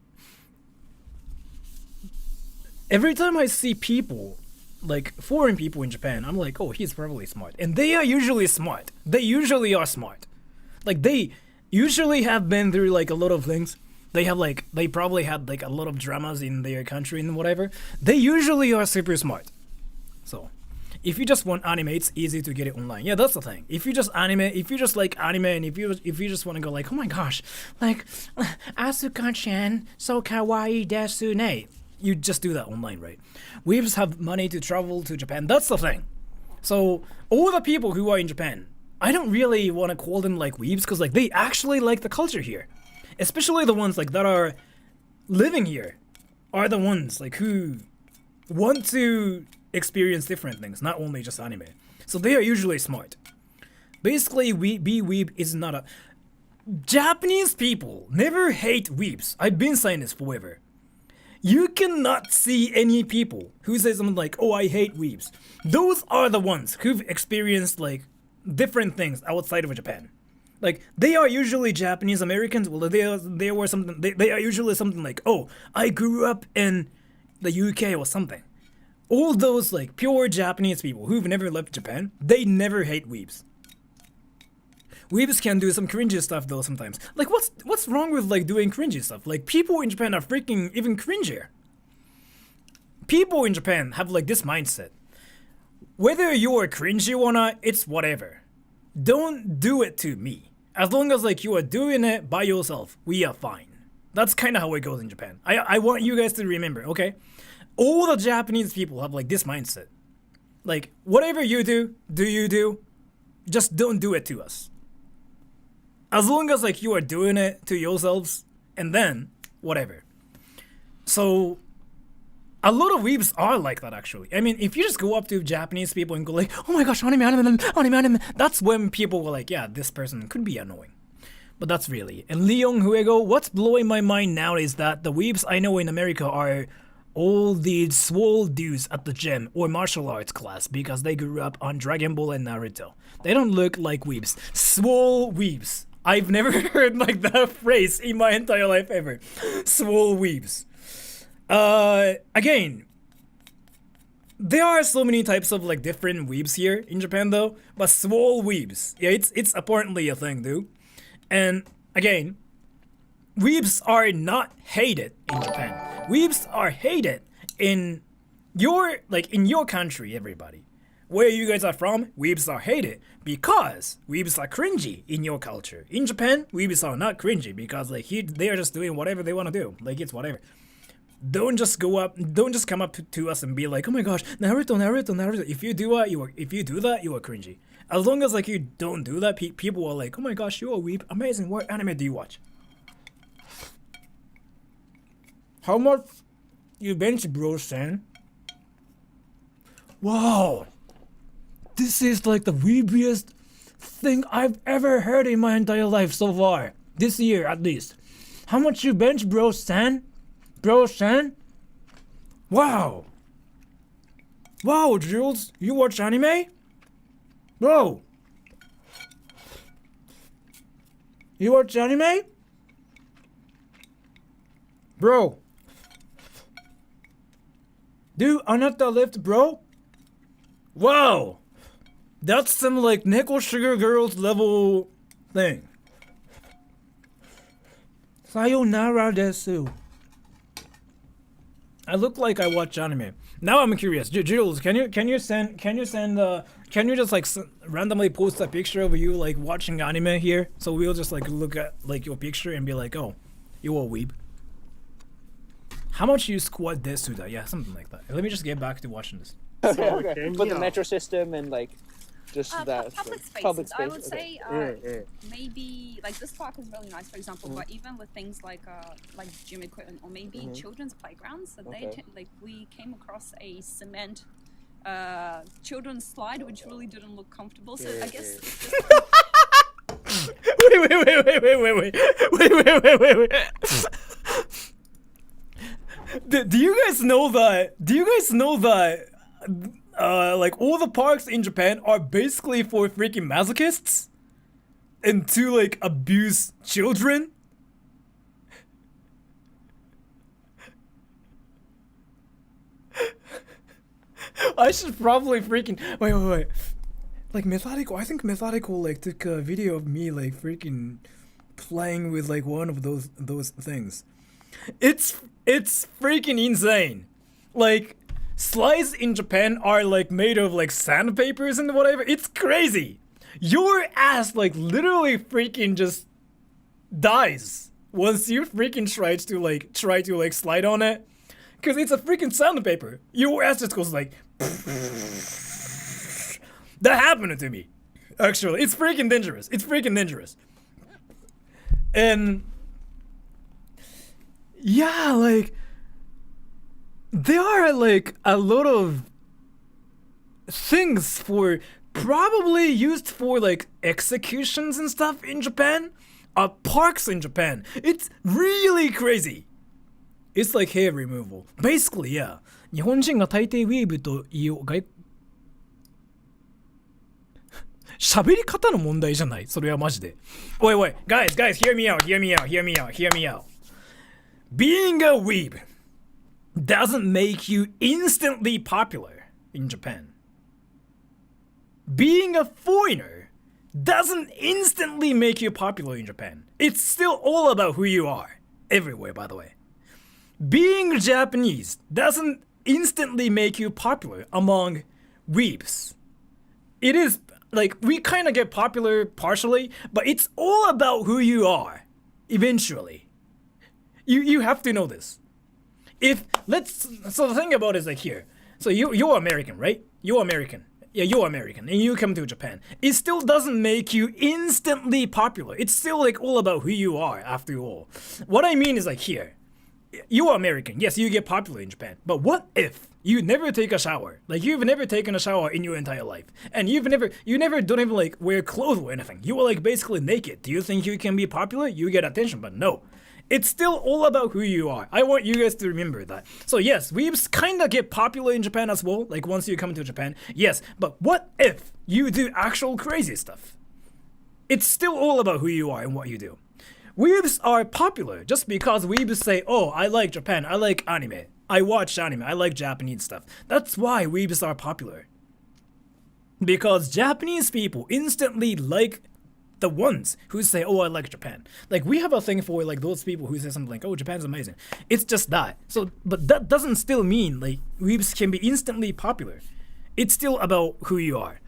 Speaker 1: every time I see people, like foreign people in Japan, I'm like, oh, he's probably smart. And they are usually smart. They usually are smart. Like they usually have been through like a lot of things. They probably had like a lot of dramas in their country and whatever. They usually are super smart. So if you just want anime, it's easy to get it online. Yeah, that's the thing. If you just like anime, and if you just want to go like, oh my gosh, like Asuka-chan, so kawaii desu ne, you just do that online, right? Weebs have money to travel to Japan. That's the thing. So all the people who are in Japan, I don't really want to call them like weebs because like they actually like the culture here. Especially the ones like that are living here are the ones like who want to experience different things, not only just anime. So they are usually smart. Basically, weeb is not a... Japanese people never hate weebs. I've been saying this forever. You cannot see any people who say something like, oh, I hate weebs. Those are the ones who've experienced like different things outside of Japan. Like, they are usually Japanese Americans. Well, they are usually something like, oh, I grew up in the UK or something. All those like pure Japanese people who've never left Japan, they never hate weebs. Weebs can do some cringy stuff though sometimes. Like, what's wrong with like doing cringy stuff? Like, people in Japan are freaking even cringier. People in Japan have like this mindset. Whether you're cringy or not, it's whatever. Don't do it to me. As long as like you are doing it by yourself, we are fine. That's kind of how it goes in Japan. I want you guys to remember, okay? All the Japanese people have like this mindset. Like, whatever you do you do. Just don't do it to us. As long as like you are doing it to yourselves, and then whatever. So a lot of weebs are like that, actually. I mean, if you just go up to Japanese people and go like, oh my gosh, anime, that's when people were like, yeah, this person could be annoying. But that's really. And Leon Huego, what's blowing my mind now is that the weebs I know in America are all these swole dudes at the gym or martial arts class because they grew up on Dragon Ball and Naruto. They don't look like weebs. Swole weebs. I've never heard like that phrase in my entire life ever. Swole weebs. Again, there are so many types of like different weebs here in Japan though, but swole weebs, yeah, it's apparently a thing, dude. And again, weebs are not hated in Japan. Weebs are hated in your country, everybody. Where you guys are from, weebs are hated because weebs are cringy in your culture. In Japan, weebs are not cringy because like they are just doing whatever they want to do. Like, it's whatever. Don't just come up to us and be like, oh my gosh, Naruto. If you do that, you are cringy. As long as like you don't do that, people are like, oh my gosh, you're a weeb. Amazing. What anime do you watch? How much you bench, bro, Stan? Wow. This is like the weebiest thing I've ever heard in my entire life so far. This year, at least. How much you bench, bro, Stan? Bro, Stan? Wow. Wow, Jules, you watch anime? Bro. You watch anime? Bro. Do anata lift, bro? Wow. That's some like Nickel Sugar Girls level thing. Sayonara desu. I look like I watch anime. Now I'm curious. Jules, can you just like randomly post a picture of you like watching anime here? So we'll just like look at like your picture and be like, oh, you're a weeb. How much you squat desu da? Yeah, something like that. Let me just get back to watching this.
Speaker 4: Okay. But the metro system and like just that
Speaker 11: public spaces. I would say maybe like this park is really nice, for example. But even with things like gym equipment or maybe children's playgrounds, so like we came across a cement children's slide which really didn't look comfortable. So I guess.
Speaker 1: Wait. Do you guys know that? Like all the parks in Japan are basically for freaking masochists and to like abuse children? I should probably freaking wait. Like Methodical, I think Methodical like took a video of me like freaking playing with like one of those things. It's freaking insane. Like slides in Japan are like made of like sandpapers and whatever. It's crazy. Your ass like literally freaking just dies once you freaking try to like slide on it, because it's a freaking sandpaper. Your ass just goes like. That happened to me. Actually, it's freaking dangerous. And yeah, like there are like a lot of things for probably used for like executions and stuff in Japan. Parks in Japan. It's really crazy. It's like hair removal. Basically, yeah. 日本人が大抵ウィーブという喋り方の問題じゃないそれはマジで。Wait, guys, hear me out. Being a weeb doesn't make you instantly popular in Japan. Being a foreigner doesn't instantly make you popular in Japan. It's still all about who you are. Everywhere, by the way. Being Japanese doesn't instantly make you popular among weebs. It is like we kind of get popular partially, but it's all about who you are eventually. You have to know this. So the thing about it is like here. So you're American, right? You're American. Yeah, you're American and you come to Japan. It still doesn't make you instantly popular. It's still like all about who you are after all. What I mean is like here. You're American. Yes, you get popular in Japan. But what if you never take a shower? Like you've never taken a shower in your entire life, and you never don't even like wear clothes or anything. You are like basically naked. Do you think you can be popular? You get attention, but no. It's still all about who you are. I want you guys to remember that. So yes, weebs kind of get popular in Japan as well. Like once you come to Japan, yes. But what if you do actual crazy stuff? It's still all about who you are and what you do. Weebs are popular just because weebs say, oh, I like Japan, I like anime, I watch anime, I like Japanese stuff. That's why weebs are popular. Because Japanese people instantly like the ones who say, oh, I like Japan. Like we have a thing for like those people who say something like, oh, Japan's amazing. It's just that. So, but that doesn't still mean like weebs can be instantly popular. It's still about who you are.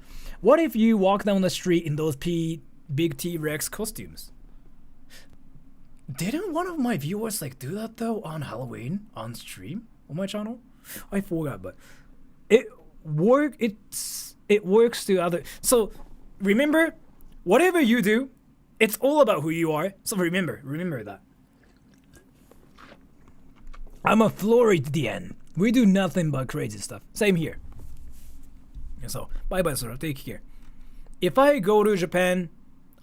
Speaker 1: What if you walk down the street in those big T-Rex costumes? Didn't one of my viewers like do that though on Halloween on stream on my channel? I forgot, but it works to other. So remember, whatever you do, it's all about who you are. So remember that. I'm a Floridian. We do nothing but crazy stuff. Same here. So bye bye, Sora. Take care. If I go to Japan,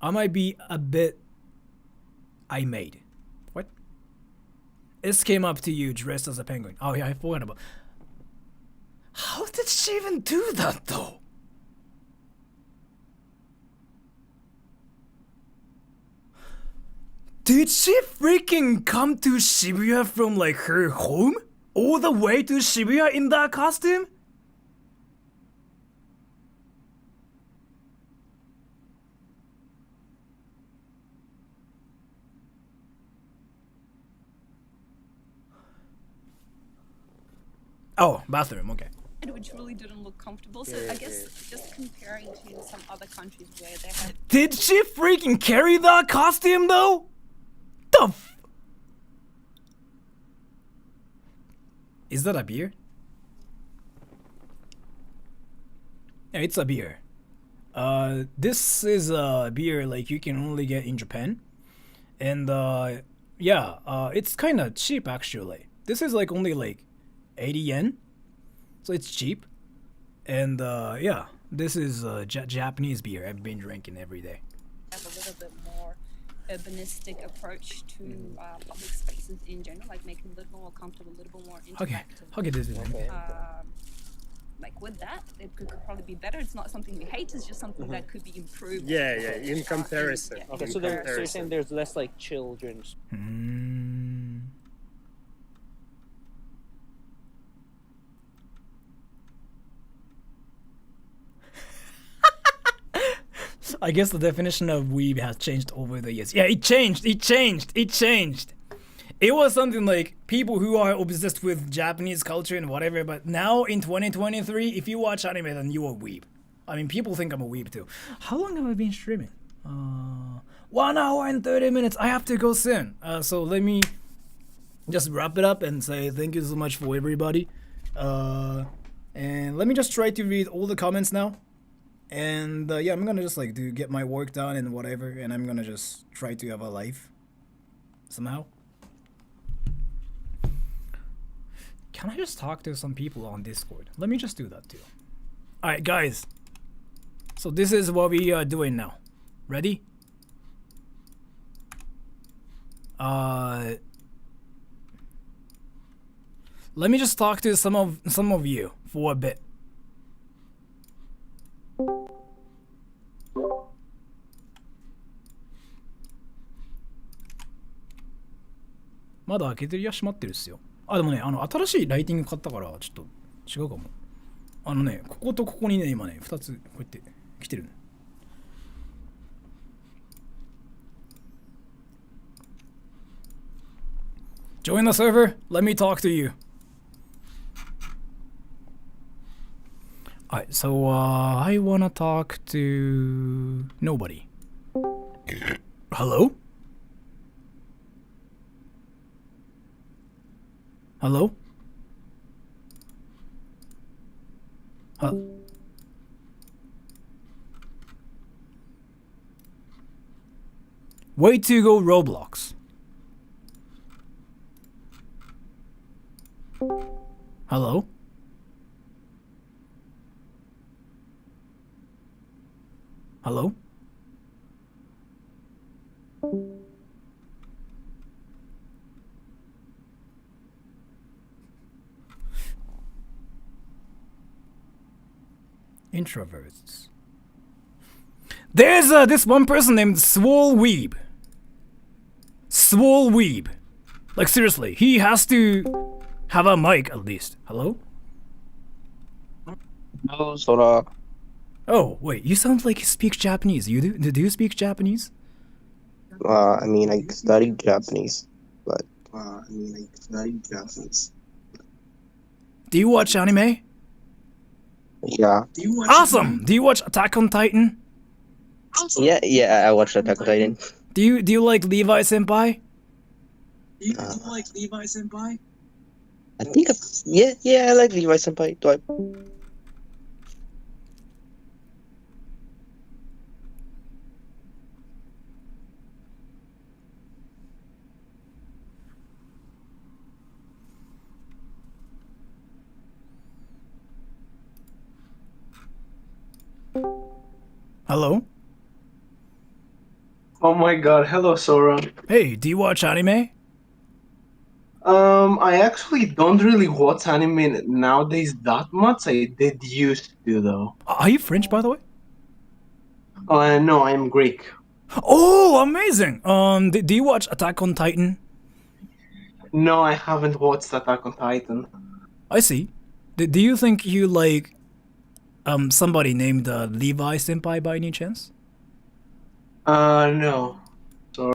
Speaker 1: I might be a bit. I made. What? S came up to you dressed as a penguin. Oh yeah, I forgot about. How did she even do that though? Did she freaking come to Shibuya from like her home? All the way to Shibuya in that costume? Oh, bathroom. Okay.
Speaker 11: Which really didn't look comfortable. So I guess just comparing to some other countries where they have.
Speaker 1: Did she freaking carry that costume though? Is that a beer? Yeah, it's a beer. This is a beer like you can only get in Japan, and yeah, it's kind of cheap actually. This is like only like 80 yen, so it's cheap. And yeah, this is Japanese beer I've been drinking every day.
Speaker 11: Have a little bit more urbanistic approach to public spaces in general, like making it a little more comfortable, a little bit more interactive.
Speaker 1: Okay, this is
Speaker 11: like with that, it could probably be better. It's not something we hate, it's just something that could be improved.
Speaker 12: Yeah, in comparison.
Speaker 4: Okay, so you're saying there's less like children's.
Speaker 1: I guess the definition of weeb has changed over the years. Yeah, it changed. It was something like people who are obsessed with Japanese culture and whatever, but now in 2023, if you watch anime, then you're a weeb. I mean, people think I'm a weeb too. How long have I been streaming? 1 hour and 30 minutes. I have to go soon. So let me just wrap it up and say thank you so much for everybody. And let me just try to read all the comments now. And yeah, I'm gonna just like get my work done and whatever, and I'm gonna just try to have a life somehow. Can I just talk to some people on Discord? Let me just do that too. Alright guys, so this is what we are doing now. Ready? Let me just talk to some of you for a bit.まだ開けてるや閉まってるっすよ。あ、でもね、新しいライティング買ったからちょっと違うかも。こことここにね、今ね、2つこうやって来てる。Join the server. Let me talk to you. Alright, so I wanna talk to nobody. Hello? Hello? Way to go, Roblox. Hello? Hello? Introverts. There's this one person named Swole Weeb. Swole Weeb. Like seriously, he has to have a mic at least. Hello?
Speaker 13: Hello, Sora.
Speaker 1: Oh, wait, you sound like you speak Japanese. You do? Do you speak Japanese?
Speaker 13: I mean, I studied Japanese, but
Speaker 1: Do you watch anime?
Speaker 13: Yeah.
Speaker 1: Awesome! Do you watch Attack on Titan?
Speaker 13: Yeah, I watched Attack on Titan.
Speaker 1: Do you like Levi Senpai?
Speaker 13: I think, I like Levi Senpai. Do I?
Speaker 1: Hello?
Speaker 14: Oh my god, hello Sora.
Speaker 1: Hey, do you watch anime?
Speaker 14: I actually don't really watch anime nowadays that much. I did used to though.
Speaker 1: Are you French, by the way?
Speaker 14: No, I'm Greek.
Speaker 1: Oh, amazing! Do you watch Attack on Titan?
Speaker 14: No, I haven't watched Attack on Titan.
Speaker 1: I see. Do you think you like somebody named Levi Senpai by any chance?
Speaker 14: No. Sorry.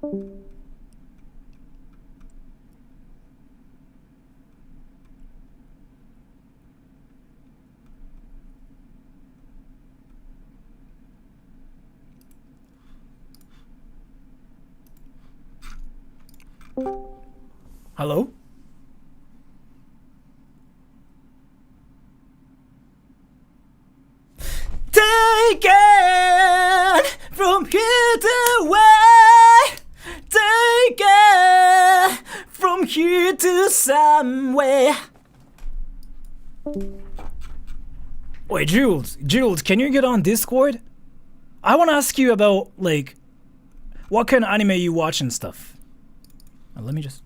Speaker 1: Hello? Taken from here to away. Taken from here to somewhere. Wait, Jules, can you get on Discord? I want to ask you about, like, what kind of anime you watch and stuff. Let me just...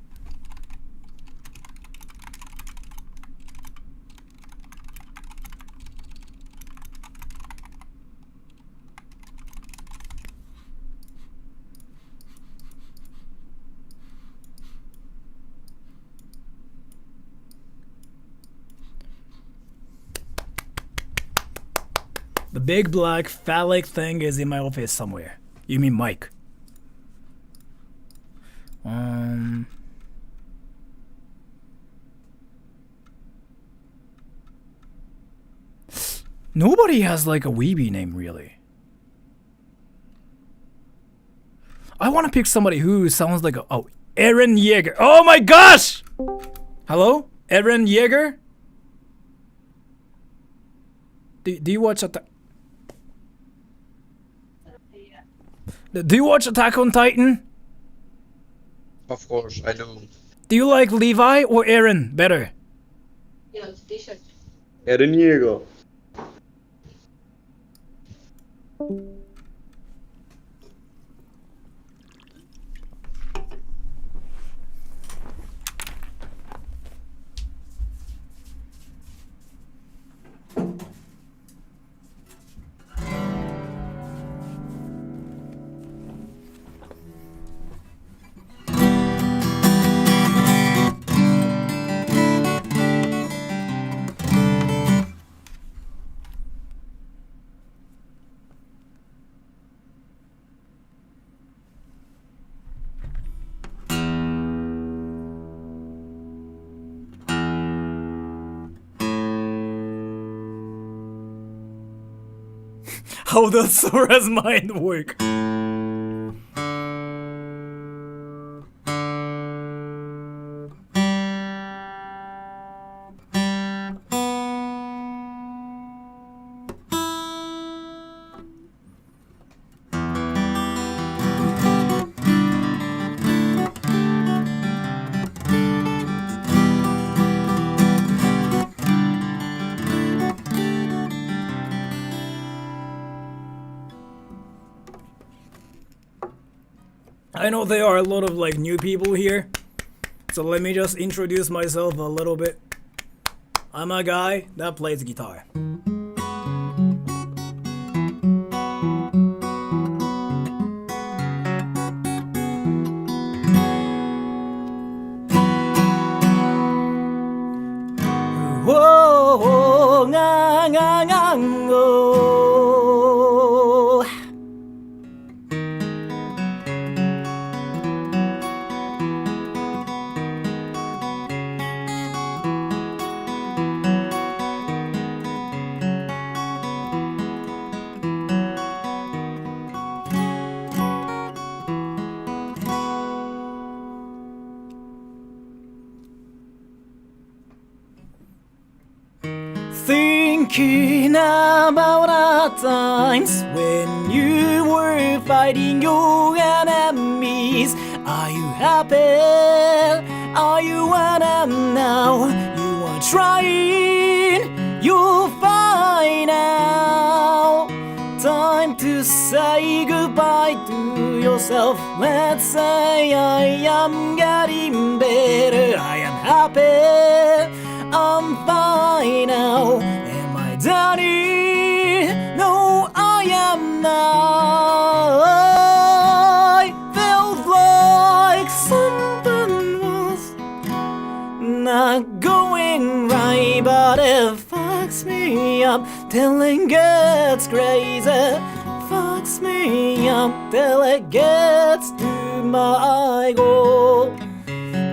Speaker 1: The big black phallic thing is in my office somewhere. You mean Mike? Nobody has like a weeby name really. I want to pick somebody who sounds like a Eren Yeager. Oh my gosh! Hello? Eren Yeager? Do you watch Do you watch Attack on Titan?
Speaker 13: Of course, I do.
Speaker 1: Do you like Levi or Eren better?
Speaker 14: Eren Yeager.
Speaker 1: How does Sora's mind work? I know there are a lot of like new people here, so let me just introduce myself a little bit. I'm a guy that plays guitar. Whoa, nga, nga, nga, ngo. Thinking about our times when you were fighting your enemies. Are you happy? Are you at them now? You are trying, you'll find out. Time to say goodbye to yourself. Let's say I am getting better. I am happy, I'm fine now. Am I Danny? No, I am not. I felt like something was not going right, but it fucks me up till it gets crazy. Fucks me up till it gets to my goal.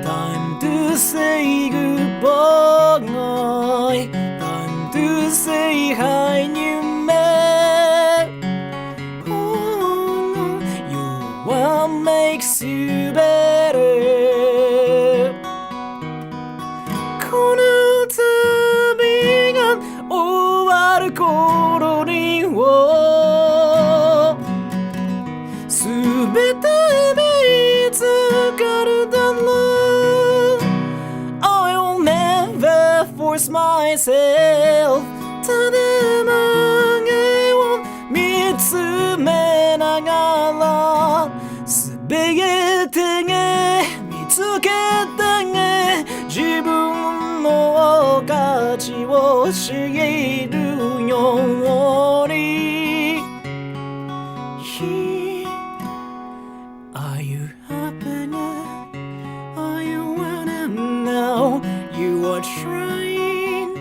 Speaker 1: Time to say goodbye. Time to say hi, new man. Oh, you what makes you better. force myself ただ影を見つめながら全てが見つけて自分の価値を知るように Are you happy now? Are you wanna know? You are trying,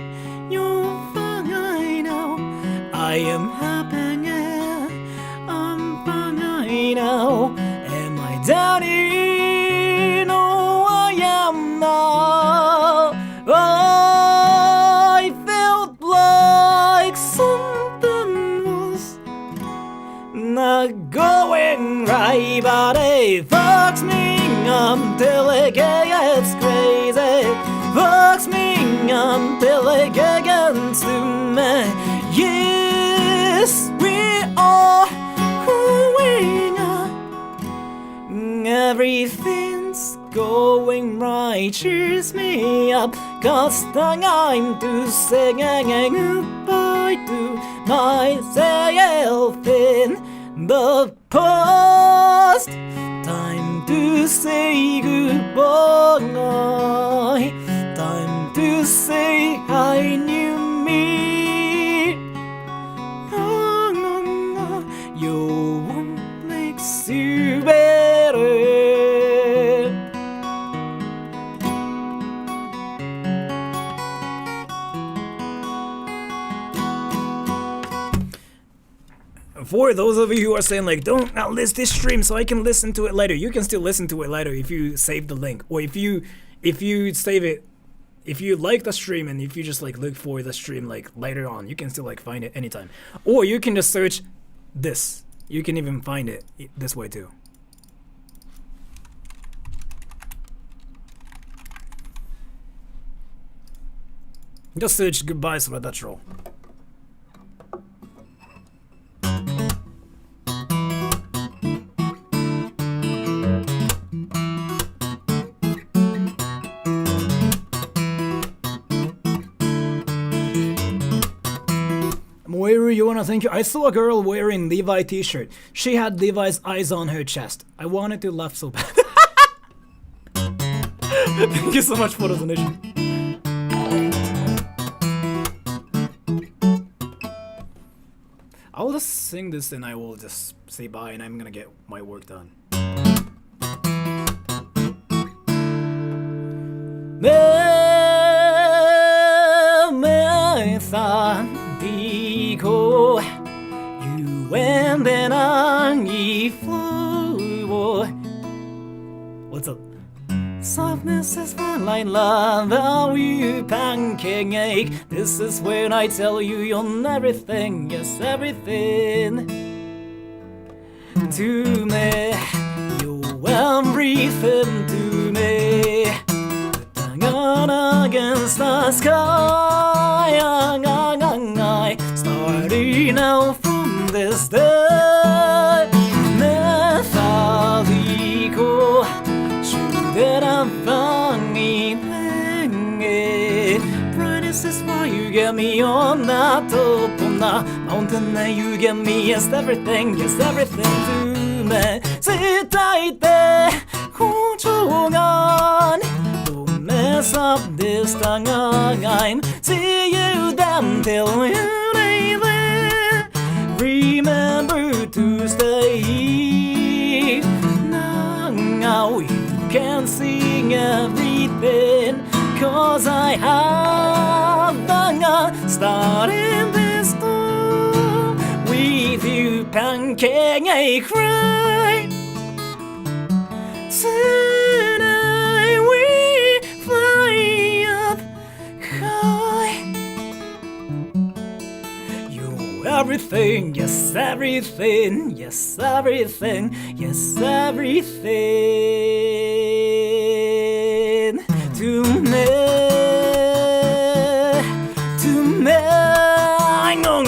Speaker 1: you'll find out. I am happy now, I'm fine now. Am I doubting? No, I am not. I felt like something was not going right, but it fucks me until it gets crazy. Fucks me until it gets to me. Yes, we are growing up. Everything's going right, cheers me up. 'Cause time to say goodbye to myself in the past. Time to say goodbye. Time to say I knew me. No, no, no. Your one makes you better. For those of you who are saying like, don't outlist this stream so I can listen to it later, you can still listen to it later if you save the link, or if you save it, if you like the stream and if you just like look for the stream like later on, you can still like find it anytime, or you can just search this. You can even find it this way too. Just search goodbye Sora, that's all. You wanna thank you. I saw a girl wearing Levi t-shirt. She had Levi's eyes on her chest. I wanted to laugh so bad. Thank you so much for the donation. I'll just sing this and I will just say bye and I'm gonna get my work done. You and then I flow. What's up? Softness is fun like love, how you pancake. This is when I tell you you're everything, yes everything. To me, you're everything to me. Hanging against the sky, starting out from this day. Methodical, that I'm funny thing. Brightness is why you get me on that top on the mountain. And you get me, yes everything to me. Sit tight there, hold your gun. Don't mess up this time. See you damn till you lay there. Remember to stay. Now you can sing everything, 'cause I have the starting this storm with you, pancake cry. Tonight we fly up high. You're everything, yes everything, yes everything, yes everything to me, to me. I know,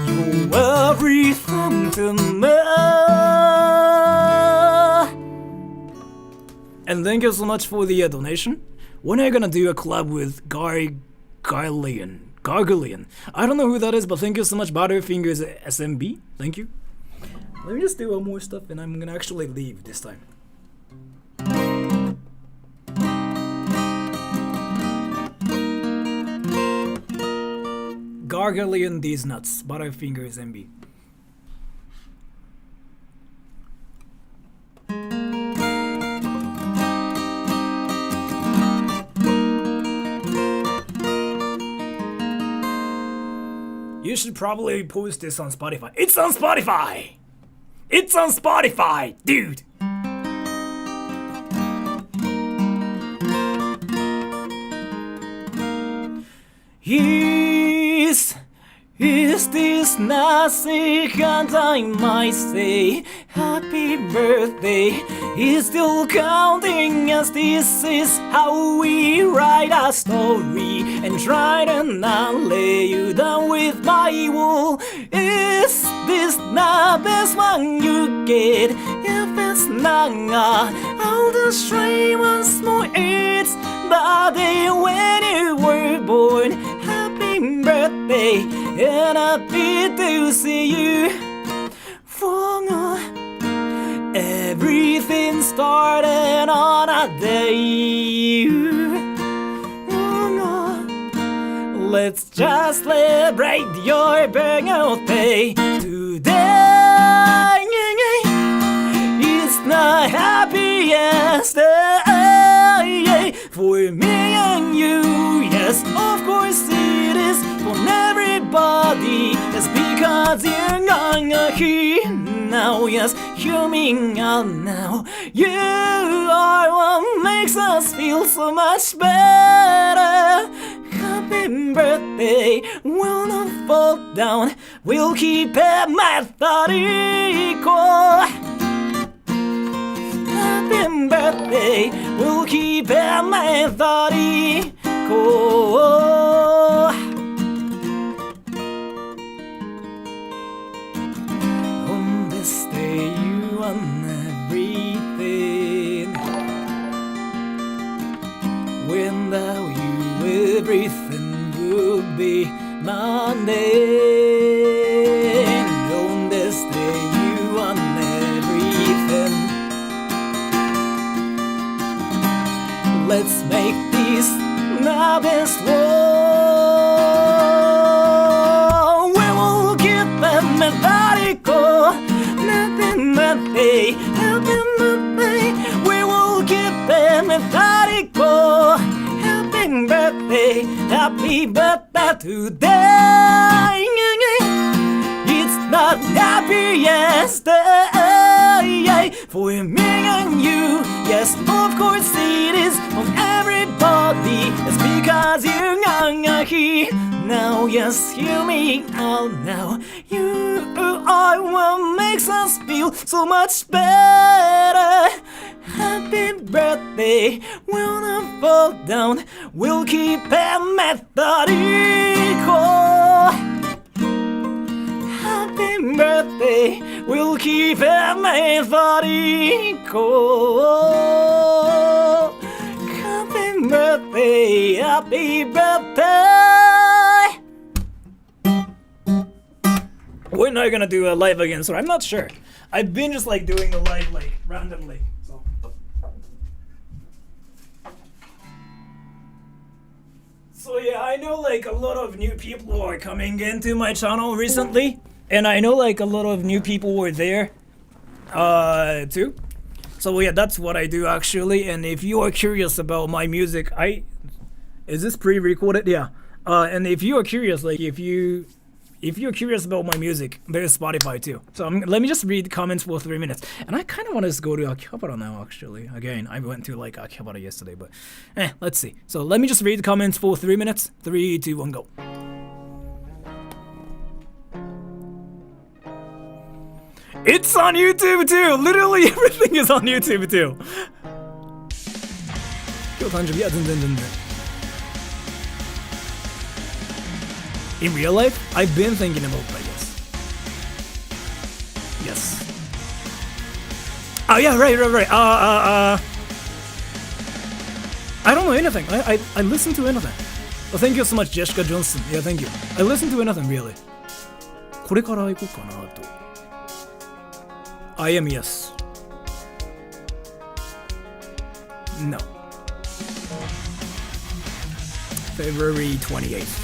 Speaker 1: you're everything to me. And thank you so much for the donation. When are you gonna do a collab with Gargalian? I don't know who that is, but thank you so much, Butterfingers SMB. Thank you. Let me just do one more stuff and I'm gonna actually leave this time. Gargalian these nuts, Butterfingers SMB. You should probably post this on Spotify. It's on Spotify! It's on Spotify, dude! Is this nothing and I might say happy birthday is still counting as this is how we write a story and try to not lay you down with my wool. Is this the best one you get? If it's not, I'll just try once more. It's the day when you were born. Happy birthday and happy to see you. For everything started on a day. Let's just celebrate your birthday today. It's the happiest day for me and you. Yes, of course it is for everybody. It's because you're gonna hear now. Yes, hear me out now. You are what makes us feel so much better. Happy birthday, we'll not fall down. We'll keep it methodical. Happy birthday, we'll keep it methodical. On this day you won everything. Without you everything would be mundane. On this day you won everything. Let's make this the best war. We will keep them methodical. Nothing but they, nothing but they. We will keep them methodical. Happy birthday today. It's the happiest day for me and you. Yes, of course it is for everybody. It's because you're gonna hear now. Yes, hear me out now. You are what makes us feel so much better. Happy birthday, we'll not fall down. We'll keep it methodical. Happy birthday, we'll keep it methodical. Happy birthday, happy birthday. When are you gonna do a live again? So I'm not sure. I've been just like doing the live like randomly. So yeah, I know like a lot of new people are coming into my channel recently, and I know like a lot of new people were there too. So yeah, that's what I do actually. And if you are curious about my music, is this pre-recorded? Yeah. And if you are curious, like if you're curious about my music, there's Spotify too. So let me just read comments for 3 minutes. And I kind of want to go to Akihabara now, actually. Again, I went to like Akihabara yesterday, but let's see. So let me just read the comments for 3 minutes. 3, 2, 1, go. It's on YouTube too! Literally everything is on YouTube too! In real life, I've been thinking about that, yes. Oh yeah, right. I don't know anything. I listen to anything. Oh, thank you so much, Jessica Johnson. Yeah, thank you. I listen to anything really. これから行こうかなと。I am yes. No. February 28th.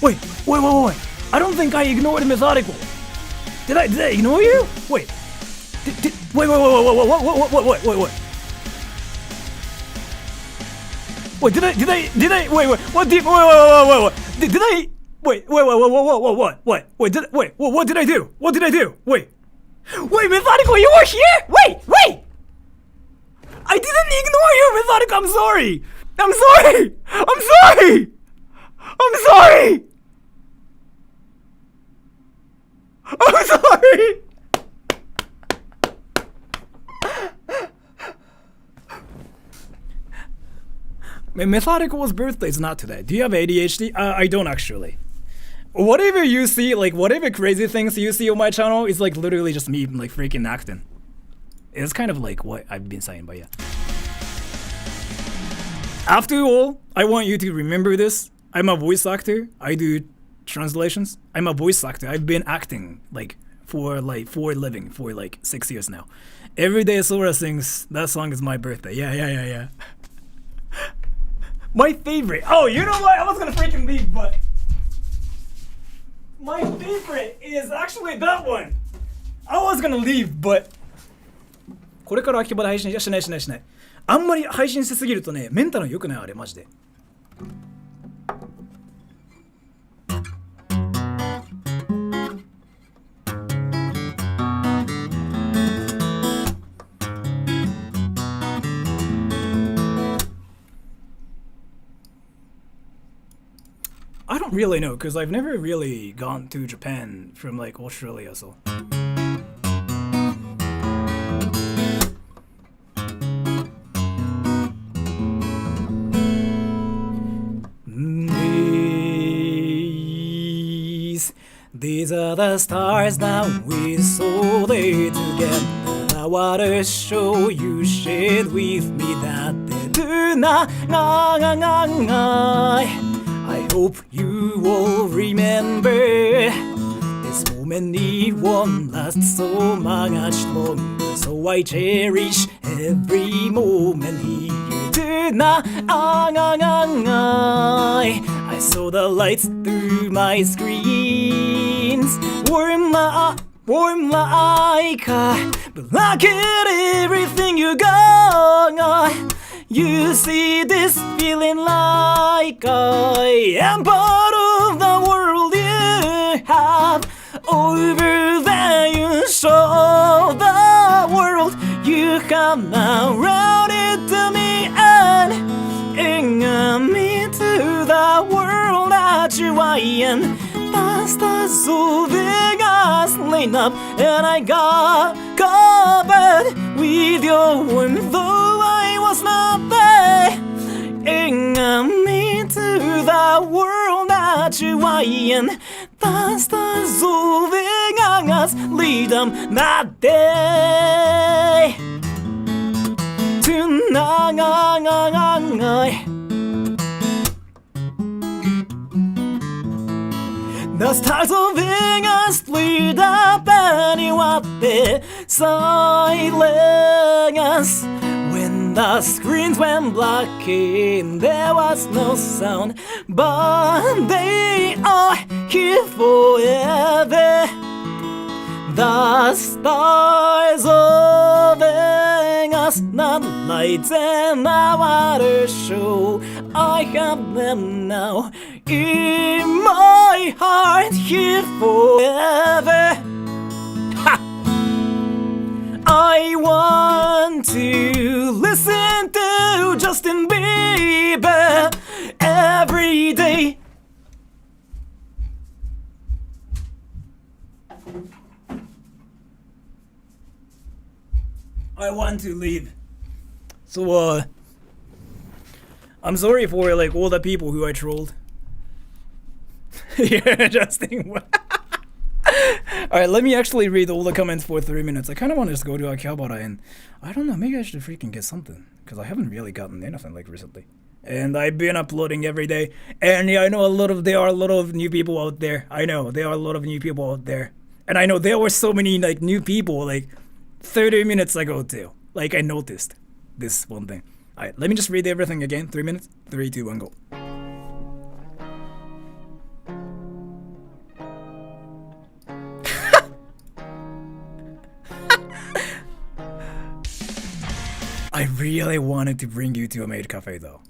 Speaker 1: Wait. I don't think I ignored methodical. Did I ignore you? Wait. Wait. Wait, did I, wait, what did I, what did I do? Wait, Methodical, you were here? Wait! I didn't ignore you, Methodical, I'm sorry! I'm sorry! Methodical's birthday is not today. Do you have ADHD? I don't actually. Whatever you see, like whatever crazy things you see on my channel is like literally just me like freaking acting. It's kind of like what I've been saying, but yeah. After all, I want you to remember this. I'm a voice actor. I do translations. I'm a voice actor. I've been acting like for a living for like 6 years now. Every day Sora sings that song is my birthday. Yeah. My favorite. Oh, you know what? I was gonna freaking leave, but my favorite is actually that one. I was gonna leave, but これから秋葉で配信しない。あんまり配信しすぎるとね、メンタル良くないあれマジで。I don't really know, because I've never really gone to Japan from like Australia, so. These are the stars that we saw there together. The water show you shared with me that they do not. I hope you all remember this moment. It won't last so much longer, so I cherish every moment here tonight. I saw the lights through my screens, warm like a blanket, everything you got. You see this feeling like I am part of the world you have over there. You show the world you come around it to me and me to the world that you are in. The stars of Vegas lit up and I got covered with your warmth, though I was not there. Me to the world that you are in. The stars of Vegas lit up that day. Tonight. The stars of Vegas lit up and you are there, silence. When the screens went black and there was no sound, but they are here forever. The stars of Vegas, not lights and the water show. I have them now in my heart here forever. Ha! I want to listen to Justin Bieber every day. I want to leave. So, I'm sorry for like all the people who I trolled. Yeah, Justin. Alright, let me actually read all the comments for 3 minutes. I kind of want to just go to Akihabara and I don't know, maybe I should freaking get something. Because I haven't really gotten anything like recently. And I've been uploading every day. And yeah, I know there are a lot of new people out there. I know, there are a lot of new people out there. And I know there were so many like new people like 30 minutes ago too. Like I noticed this one thing. Alright, let me just read everything again. 3 minutes. 3, 2, 1, go. I really wanted to bring you to a maid cafe though.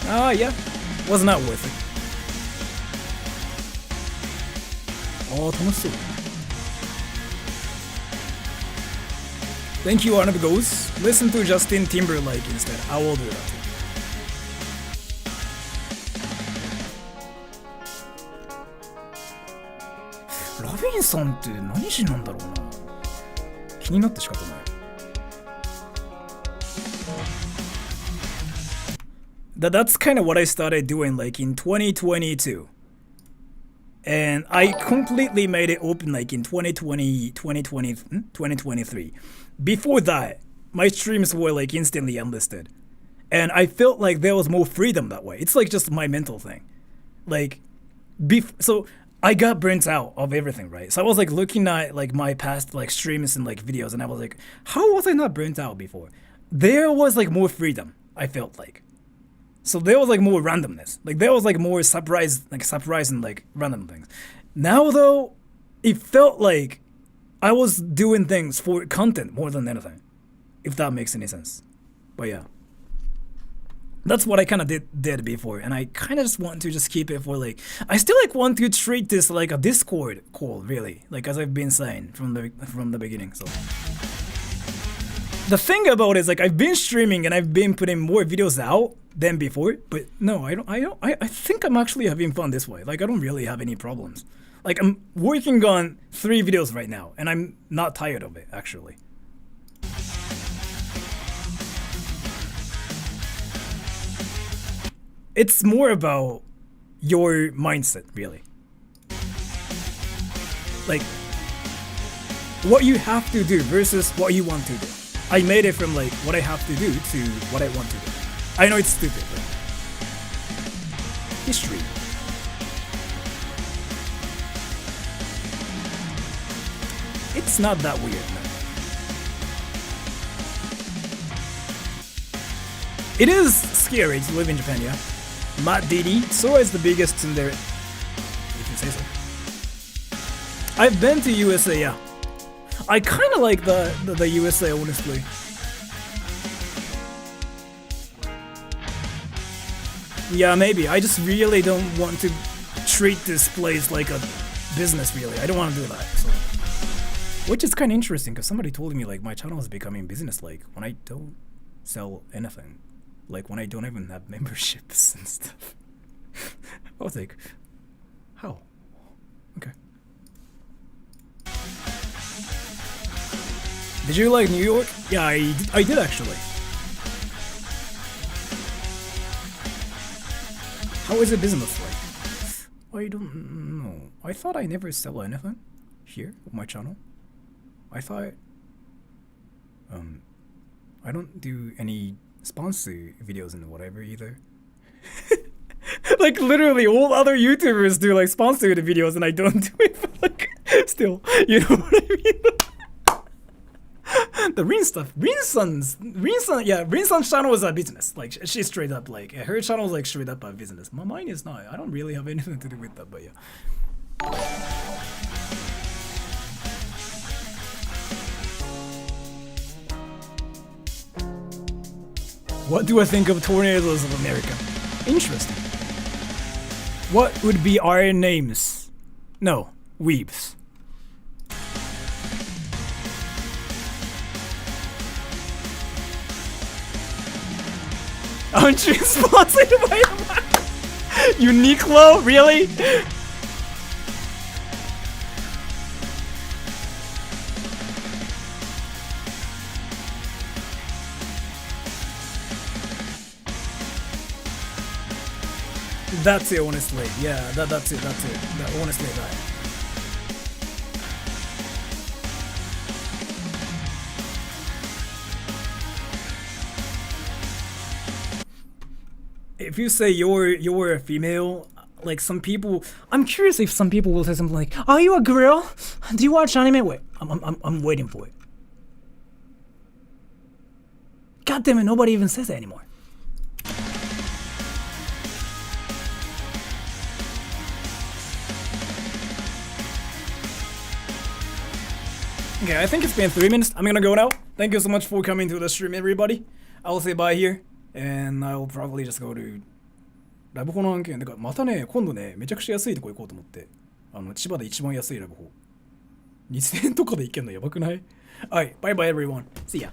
Speaker 1: Ah, yeah. Was not worth it. Oh, 楽しそう. Thank you, Arnab Goes. Listen to Justin Timberlake instead. I will do that too. Robin さんって何しなんだろうな。気になって仕方ない。That's kind of what I started doing like in 2022. And I completely made it open like in 2023. Before that, my streams were like instantly unlisted. And I felt like there was more freedom that way. It's like just my mental thing. Like, so I got burnt out of everything, right? So I was like looking at like my past like streams and like videos and I was like, how was I not burnt out before? There was like more freedom, I felt like. So there was like more randomness. Like there was like more surprise and like random things. Now though, it felt like I was doing things for content more than anything. If that makes any sense. But yeah. That's what I kind of did before, and I kind of just want to just keep it for like, I still like want to treat this like a Discord call, really, like as I've been saying from the beginning. So the thing about it is like I've been streaming and I've been putting more videos out than before, but no, I think I'm actually having fun this way. Like I don't really have any problems. Like I'm working on 3 videos right now, and I'm not tired of it actually. It's more about your mindset, really. Like, what you have to do versus what you want to do. I made it from like what I have to do to what I want to do. I know it's stupid, but history. It's not that weird, man. It is scary to live in Japan, yeah. Matt DD, Sora is the biggest in there, if you say so. I've been to USA, yeah. I kind of like the USA, honestly. Yeah, maybe. I just really don't want to treat this place like a business, really. I don't want to do that. So. Which is kind of interesting, because somebody told me like my channel is becoming business-like when I don't sell anything. Like when I don't even have memberships and stuff. I was like, how? Okay. Did you like New York? Yeah, I did actually. How is it business like? I don't know. I thought I never sell anything here on my channel. I thought I don't do any sponsor videos and whatever either. Like literally all other YouTubers do like sponsored videos and I don't do it, but like still, you know what I mean? The Rin stuff. Rin-san's channel is a business. Like she's straight up like her channel is like straight up a business. Mine is not. I don't really have anything to do with that, but yeah. What do I think of Tornadoes of America? Interesting. What would be our names? No, weebs. Aren't you sponsored by Uniqlo? Really? That's it, honestly. Yeah, that's it. Honestly, that. If you say you're a female, like some people, I'm curious if some people will say something like, "Are you a girl? Do you watch anime?" Wait, I'm waiting for it. God damn it, nobody even says that anymore. Okay, I think it's been 3 minutes. I'm gonna go now. Thank you so much for coming to the stream, everybody. I'll say bye here, and I'll probably just go to ラブホの案件。だからまたね、今度ね、めちゃくちゃ安いとこ行こうと思って。千葉で一番安いラブホ。2000円とかで行けんのやばくない？はい、bye bye everyone. See ya.